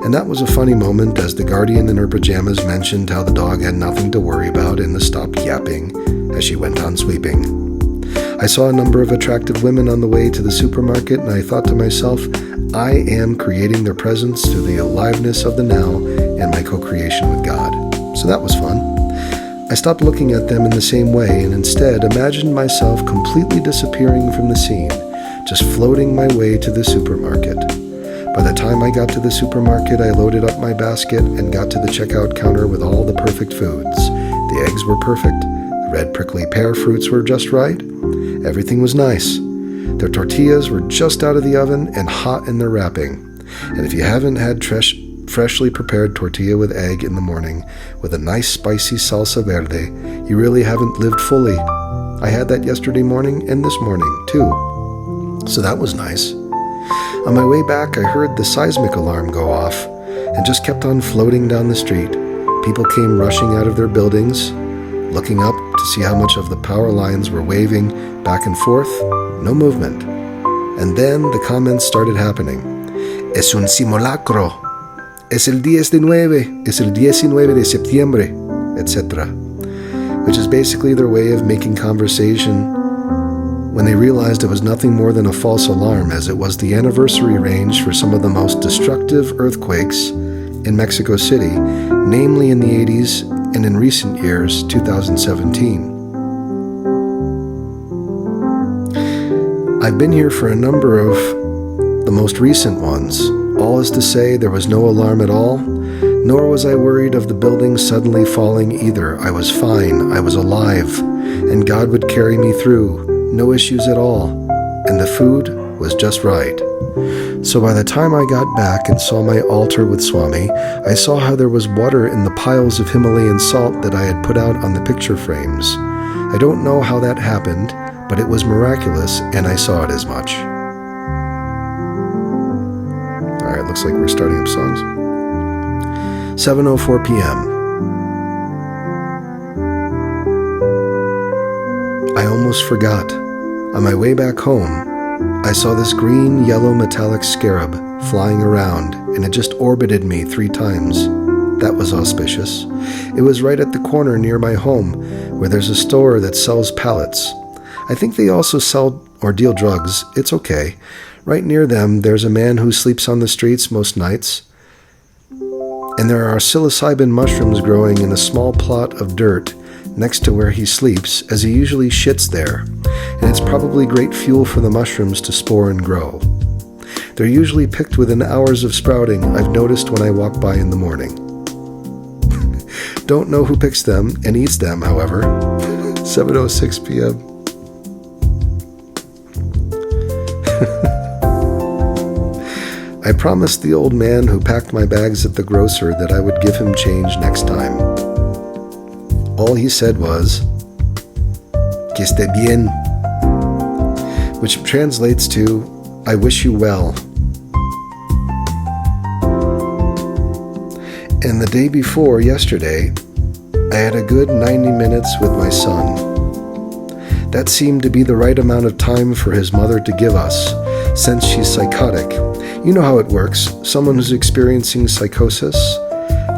And that was a funny moment as the guardian in her pajamas mentioned how the dog had nothing to worry about and stopped yapping as she went on sweeping. I saw a number of attractive women on the way to the supermarket, and I thought to myself, I am creating their presence through the aliveness of the now and my co-creation with God. So that was fun. I stopped looking at them in the same way and instead imagined myself completely disappearing from the scene, just floating my way to the supermarket. By the time I got to the supermarket, I loaded up my basket and got to the checkout counter with all the perfect foods. The eggs were perfect. The red prickly pear fruits were just right. Everything was nice. Their tortillas were just out of the oven and hot in their wrapping. And if you haven't had freshly prepared tortilla with egg in the morning with a nice spicy salsa verde, you really haven't lived fully. I had that yesterday morning and this morning too. So that was nice. On my way back, I heard the seismic alarm go off and just kept on floating down the street. People came rushing out of their buildings, looking up to see how much of the power lines were waving back and forth. No movement. And then the comments started happening. Es un simulacro. Es el 19. Es el 19 de septiembre, etc. Which is basically their way of making conversation when they realized it was nothing more than a false alarm, as it was the anniversary range for some of the most destructive earthquakes in Mexico City, namely in the 80s and in recent years, 2017. I've been here for a number of the most recent ones. All is to say, there was no alarm at all, nor was I worried of the building suddenly falling either. I was fine, I was alive, and God would carry me through. No issues at all, and the food was just right. So by the time I got back and saw my altar with Swami, I saw how there was water in the piles of Himalayan salt that I had put out on the picture frames. I don't know how that happened, but it was miraculous, and I saw it as much. Alright, looks like we're starting up songs. 7:04 p.m. I almost forgot. On my way back home, I saw this green-yellow metallic scarab flying around, and it just orbited me 3 times. That was auspicious. It was right at the corner near my home, where there's a store that sells pallets. I think they also sell or deal drugs. It's okay. Right near them, there's a man who sleeps on the streets most nights, and there are psilocybin mushrooms growing in a small plot of dirt next to where he sleeps, as he usually shits there, and it's probably great fuel for the mushrooms to spore and grow. They're usually picked within hours of sprouting, I've noticed when I walk by in the morning. Don't know who picks them and eats them, however. 7:06 p.m. I promised the old man who packed my bags at the grocer that I would give him change next time. All he said was, "Que esté bien," which translates to, "I wish you well." And the day before yesterday, I had a good 90 minutes with my son. That seemed to be the right amount of time for his mother to give us, since she's psychotic. You know how it works. Someone who's experiencing psychosis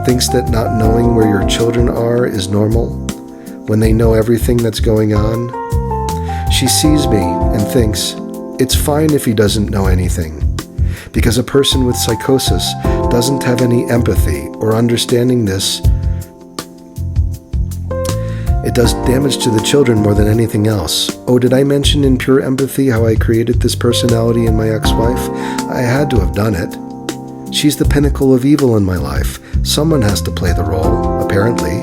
thinks that not knowing where your children are is normal, when they know everything that's going on. She sees me and thinks, it's fine if he doesn't know anything, because a person with psychosis doesn't have any empathy or understanding this. It does damage to the children more than anything else. Oh, did I mention in pure empathy how I created this personality in my ex-wife? I had to have done it. She's the pinnacle of evil in my life. Someone has to play the role, apparently.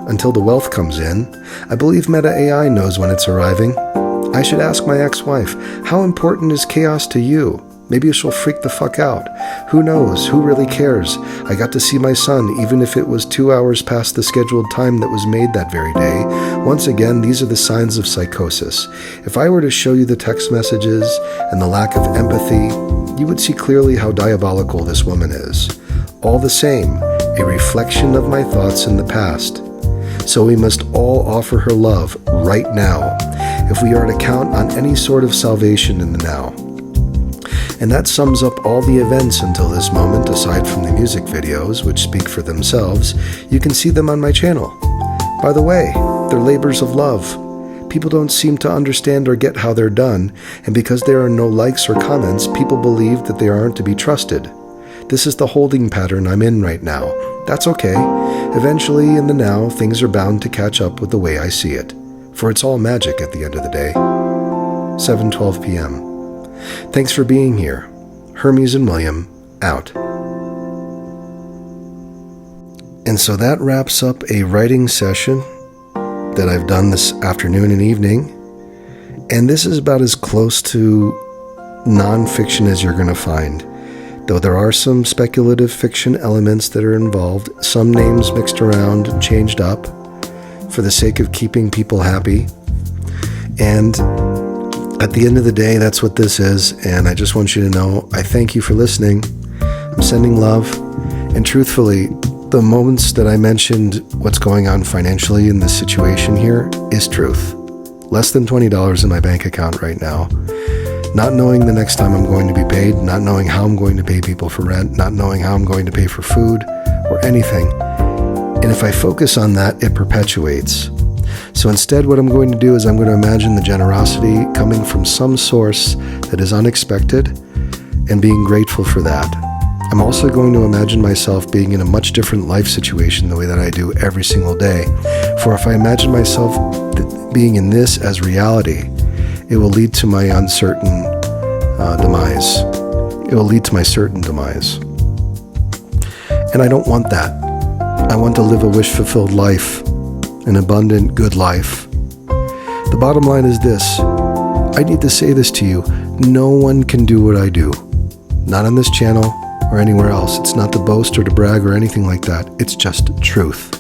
Until the wealth comes in, I believe Meta AI knows when it's arriving. I should ask my ex-wife, how important is chaos to you? Maybe she'll freak the fuck out. Who knows? Who really cares? I got to see my son, even if it was 2 hours past the scheduled time that was made that very day. Once again, these are the signs of psychosis. If I were to show you the text messages and the lack of empathy, you would see clearly how diabolical this woman is. All the same, a reflection of my thoughts in the past. So we must all offer her love right now, if we are to count on any sort of salvation in the now. And that sums up all the events until this moment, aside from the music videos, which speak for themselves. You can see them on my channel. By the way, they're labors of love. People don't seem to understand or get how they're done, and because there are no likes or comments, people believe that they aren't to be trusted. This is the holding pattern I'm in right now. That's okay. Eventually, in the now, things are bound to catch up with the way I see it. For it's all magic at the end of the day. 7:12 p.m. Thanks for being here. Hermes and William, out. And so that wraps up a writing session that I've done this afternoon and evening. And this is about as close to nonfiction as you're going to find. Though there are some speculative fiction elements that are involved, some names mixed around and changed up for the sake of keeping people happy. And at the end of the day, that's what this is, and I just want you to know, I thank you for listening. I'm sending love, and truthfully, the moments that I mentioned what's going on financially in this situation here is truth. Less than $20 in my bank account right now. Not knowing the next time I'm going to be paid, not knowing how I'm going to pay people for rent, not knowing how I'm going to pay for food or anything. And if I focus on that, it perpetuates. So instead, what I'm going to do is I'm going to imagine the generosity coming from some source that is unexpected and being grateful for that. I'm also going to imagine myself being in a much different life situation the way that I do every single day. For if I imagine myself being in this as reality, it will lead to my uncertain demise. It will lead to my certain demise. And I don't want that. I want to live a wish-fulfilled life. An abundant, good life. The bottom line is this. I need to say this to you. No one can do what I do. Not on this channel or anywhere else. It's not to boast or to brag or anything like that. It's just truth.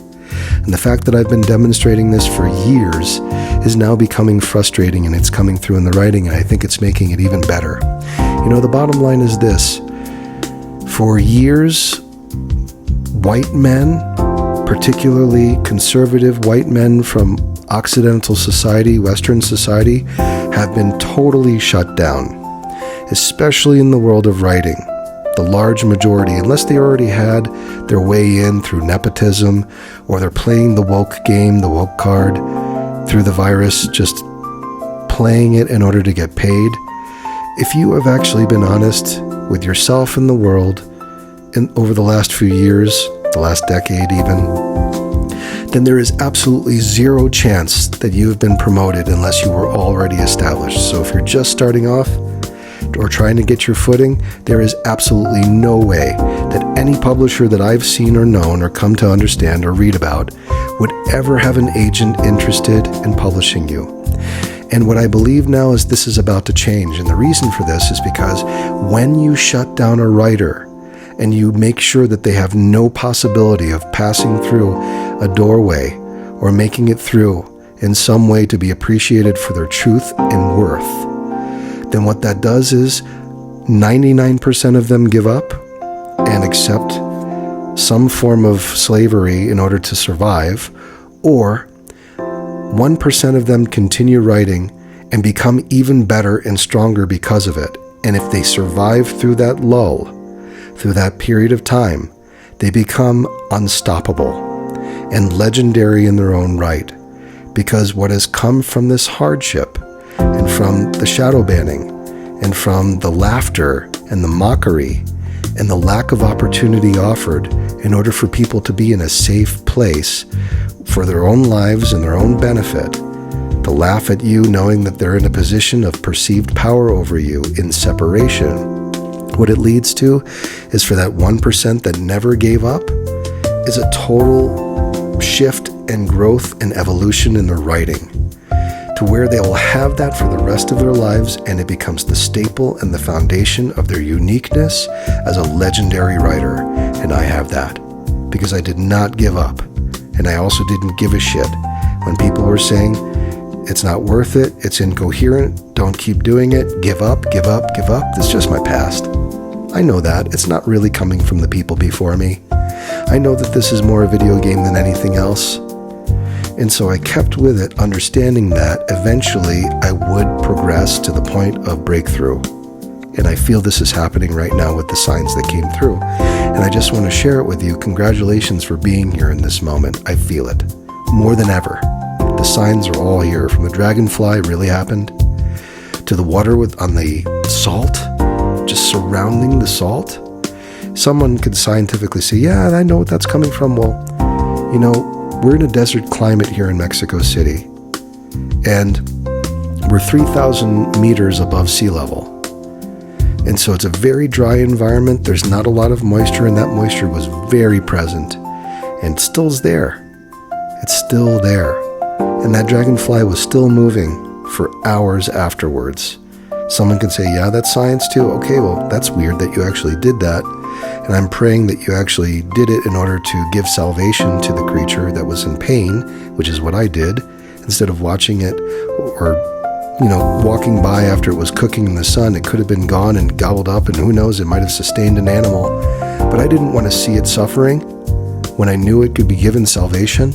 And the fact that I've been demonstrating this for years is now becoming frustrating, and it's coming through in the writing, and I think it's making it even better. You know, the bottom line is this. For years, white men, particularly conservative white men from Occidental society, Western society, have been totally shut down, especially in the world of writing. The large majority, unless they already had their way in through nepotism, or they're playing the woke game, the woke card, through the virus, just playing it in order to get paid. If you have actually been honest with yourself and the world over the last few years, the last decade even, then there is absolutely zero chance that you have been promoted unless you were already established. So if you're just starting off or trying to get your footing, there is absolutely no way that any publisher that I've seen or known or come to understand or read about would ever have an agent interested in publishing you. And what I believe now is this is about to change. And the reason for this is because when you shut down a writer and you make sure that they have no possibility of passing through a doorway or making it through in some way to be appreciated for their truth and worth, then what that does is 99% of them give up and accept some form of slavery in order to survive, or 1% of them continue writing and become even better and stronger because of it. And if they survive through that lull, through that period of time, they become unstoppable and legendary in their own right. Because what has come from this hardship and from the shadow banning and from the laughter and the mockery and the lack of opportunity offered in order for people to be in a safe place for their own lives and their own benefit, to laugh at you knowing that they're in a position of perceived power over you in separation, what it leads to is for that 1% that never gave up is a total shift and growth and evolution in their writing, to where they will have that for the rest of their lives, and it becomes the staple and the foundation of their uniqueness as a legendary writer. And I have that because I did not give up. And I also didn't give a shit when people were saying, it's not worth it, it's incoherent, don't keep doing it, give up, give up, give up. That's just my past. I know that. It's not really coming from the people before me. I know that this is more a video game than anything else. And so I kept with it, understanding that eventually I would progress to the point of breakthrough. And I feel this is happening right now with the signs that came through. And I just want to share it with you. Congratulations for being here in this moment. I feel it more than ever. The signs are all here. From the dragonfly really happened, to the water on the salt, just surrounding the salt. Someone could scientifically say, yeah, I know what that's coming from. Well, we're in a desert climate here in Mexico City, and we're 3,000 meters above sea level. And so it's a very dry environment. There's not a lot of moisture, and that moisture was very present and still's there. It's still there. And that dragonfly was still moving for hours afterwards. Someone could say, yeah, that's science too. Okay, well, that's weird that you actually did that. And I'm praying that you actually did it in order to give salvation to the creature that was in pain, which is what I did, instead of watching it or walking by after it was cooking in the sun. It could have been gone and gobbled up, and who knows, it might have sustained an animal. But I didn't want to see it suffering when I knew it could be given salvation.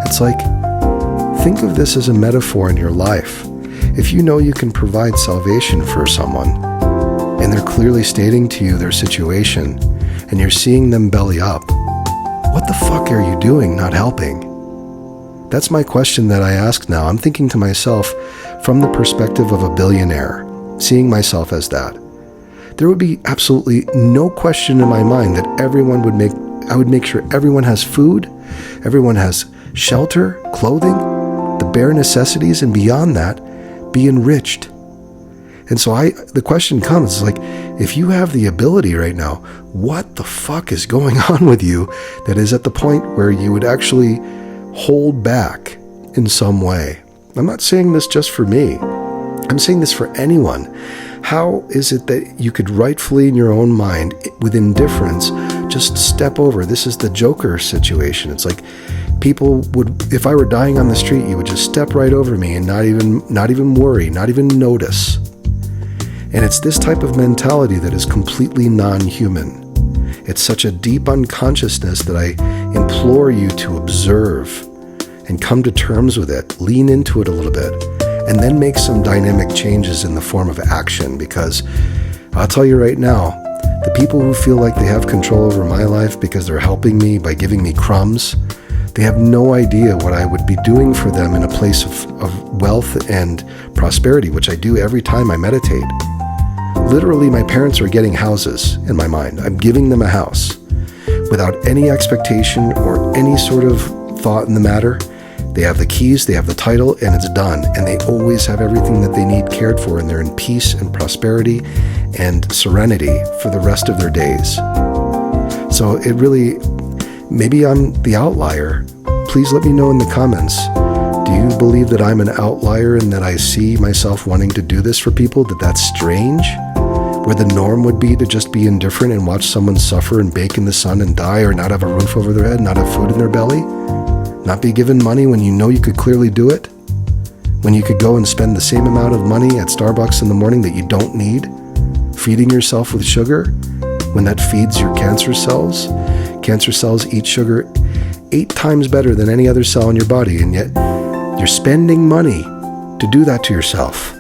It's like, think of this as a metaphor in your life. If you know you can provide salvation for someone, and they're clearly stating to you their situation, and you're seeing them belly up, what the fuck are you doing not helping? That's my question that I ask now. I'm thinking to myself from the perspective of a billionaire, seeing myself as that. There would be absolutely no question in my mind that I would make sure everyone has food, everyone has shelter, clothing, the bare necessities, and beyond that, be enriched. And so the question comes, like, if you have the ability right now, what the fuck is going on with you that is at the point where you would actually hold back in some way? I'm not saying this just for me. I'm saying this for anyone. How is it that you could rightfully in your own mind, with indifference, just step over? This is the Joker situation. It's like people would, if I were dying on the street, you would just step right over me and not even worry, not even notice. And it's this type of mentality that is completely non-human. It's such a deep unconsciousness that I implore you to observe and come to terms with it, lean into it a little bit, and then make some dynamic changes in the form of action. Because I'll tell you right now, the people who feel like they have control over my life because they're helping me by giving me crumbs, they have no idea what I would be doing for them in a place of wealth and prosperity, which I do every time I meditate. Literally, my parents are getting houses in my mind. I'm giving them a house without any expectation or any sort of thought in the matter. They have the keys, they have the title, and it's done. And they always have everything that they need cared for, and they're in peace and prosperity and serenity for the rest of their days. So it really, maybe I'm the outlier. please let me know in the comments. Do you believe that I'm an outlier and that I see myself wanting to do this for people? That that's strange? Where the norm would be to just be indifferent and watch someone suffer and bake in the sun and die, or not have a roof over their head, not have food in their belly? Not be given money when you know you could clearly do it? When you could go and spend the same amount of money at Starbucks in the morning that you don't need? Feeding yourself with sugar when that feeds your cancer cells? Cancer cells eat sugar 8 times better than any other cell in your body, and yet you're spending money to do that to yourself.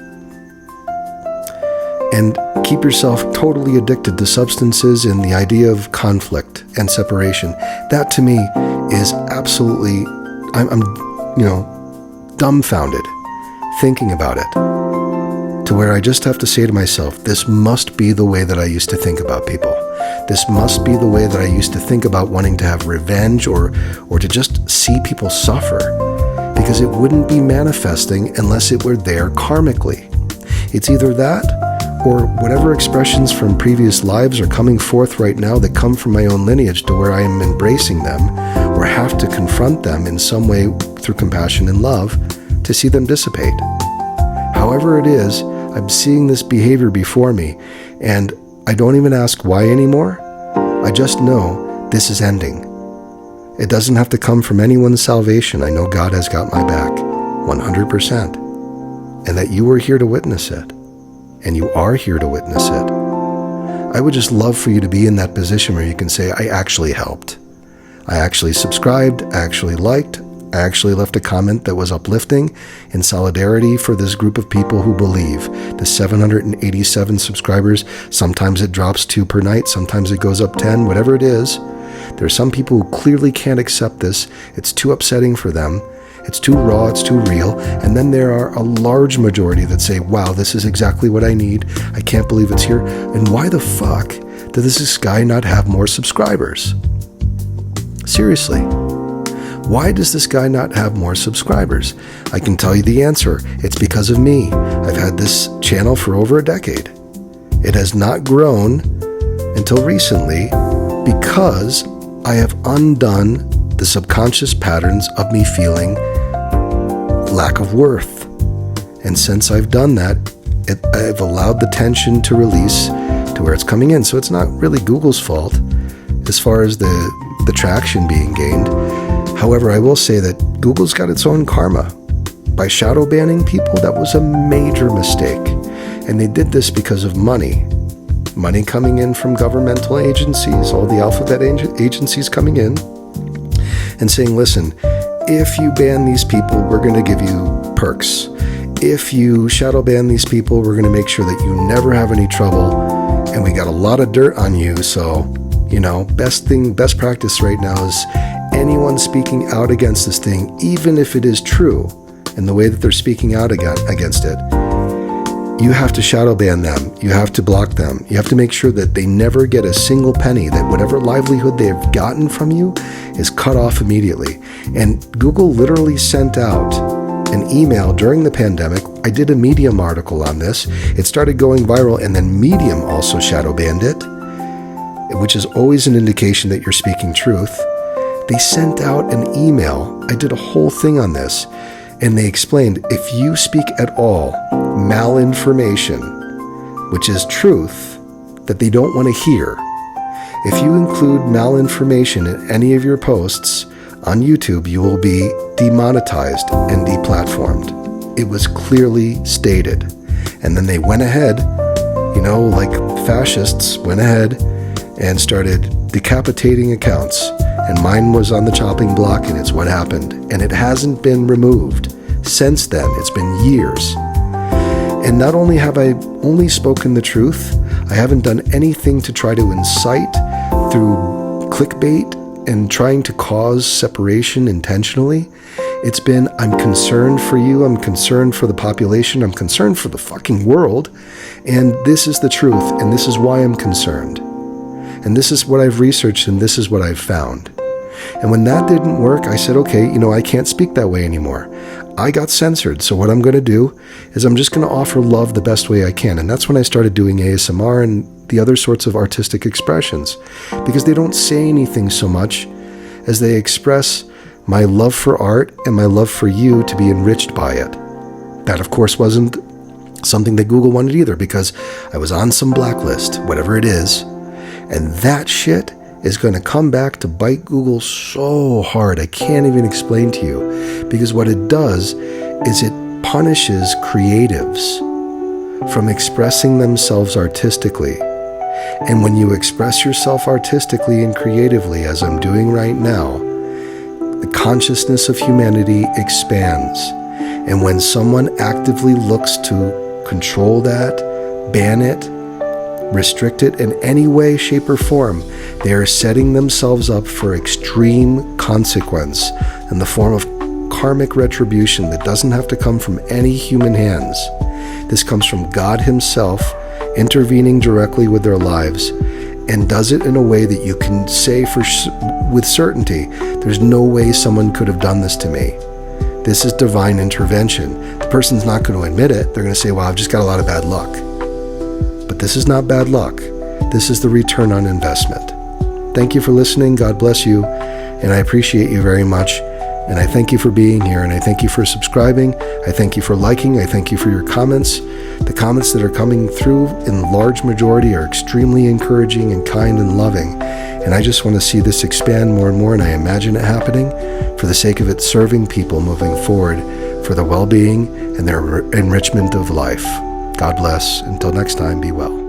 And keep yourself totally addicted to substances and the idea of conflict and separation. That to me is absolutely, I'm dumbfounded thinking about it, to where I just have to say to myself, this must be the way that I used to think about people. This must be the way that I used to think about wanting to have revenge or to just see people suffer, because it wouldn't be manifesting unless it were there karmically. It's either that or whatever expressions from previous lives are coming forth right now that come from my own lineage, to where I am embracing them or have to confront them in some way through compassion and love to see them dissipate. However it is, I'm seeing this behavior before me, and I don't even ask why anymore. I just know this is ending. It doesn't have to come from anyone's salvation. I know God has got my back 100%, and that you are here to witness it. And you are here to witness it. I would just love for you to be in that position where you can say, I actually helped. I actually subscribed, I actually liked, I actually left a comment that was uplifting in solidarity for this group of people who believe. The 787 subscribers, sometimes it drops 2 per night, sometimes it goes up 10, whatever it is. There are some people who clearly can't accept this. It's too upsetting for them. It's too raw, it's too real. And then there are a large majority that say, wow, this is exactly what I need. I can't believe it's here. And why the fuck does this guy not have more subscribers? Seriously. Why does this guy not have more subscribers? I can tell you the answer. It's because of me. I've had this channel for over a decade. It has not grown until recently because I have undone the subconscious patterns of me feeling lack of worth. And since I've done that, I've allowed the tension to release to where it's coming in. So it's not really Google's fault as far as the traction being gained. However, I will say that Google's got its own karma. By shadow banning people, that was a major mistake. And they did this because of money. Money coming in from governmental agencies, all the alphabet agencies coming in and saying, listen, if you ban these people, we're going to give you perks. If you shadow ban these people, we're going to make sure that you never have any trouble. And we got a lot of dirt on you. So, best practice right now is anyone speaking out against this thing, even if it is true in the way that they're speaking out against it, you have to shadow ban them. You have to block them. You have to make sure that they never get a single penny, that whatever livelihood they've gotten from you is cut off immediately. And Google literally sent out an email during the pandemic. I did a Medium article on this. It started going viral, and then Medium also shadow banned it, which is always an indication that you're speaking truth. They sent out an email. I did a whole thing on this. And they explained, if you speak at all malinformation, which is truth that they don't want to hear, if you include malinformation in any of your posts on YouTube, you will be demonetized and deplatformed. It was clearly stated. And then they went ahead, like fascists went ahead and started decapitating accounts. And mine was on the chopping block, and it's what happened. And it hasn't been removed since then. It's been years. And not only have I only spoken the truth, I haven't done anything to try to incite through clickbait and trying to cause separation intentionally. It's been, I'm concerned for you, I'm concerned for the population, I'm concerned for the fucking world, and this is the truth, and this is why I'm concerned. And this is what I've researched, and this is what I've found. And when that didn't work, I said, okay, I can't speak that way anymore. I got censored. So what I'm going to do is I'm just going to offer love the best way I can. And that's when I started doing ASMR and the other sorts of artistic expressions, because they don't say anything so much as they express my love for art and my love for you to be enriched by it. That, of course, wasn't something that Google wanted either, because I was on some blacklist, whatever it is, and that shit is going to come back to bite Google so hard I can't even explain to you, because what it does is it punishes creatives from expressing themselves artistically. And when you express yourself artistically and creatively, as I'm doing right now, the consciousness of humanity expands. And when someone actively looks to control that, ban it, restrict it in any way, shape, or form, they are setting themselves up for extreme consequence in the form of karmic retribution that doesn't have to come from any human hands. This comes from God Himself intervening directly with their lives, and does it in a way that you can say with certainty, there's no way someone could have done this to me. This is divine intervention. The person's not going to admit it. They're going to say, well, I've just got a lot of bad luck. But this is not bad luck. This is the return on investment. Thank you for listening. God bless you. And I appreciate you very much. And I thank you for being here. And I thank you for subscribing. I thank you for liking. I thank you for your comments. The comments that are coming through in large majority are extremely encouraging and kind and loving. And I just want to see this expand more and more. And I imagine it happening for the sake of it serving people moving forward for the well-being and their enrichment of life. God bless. Until next time, be well.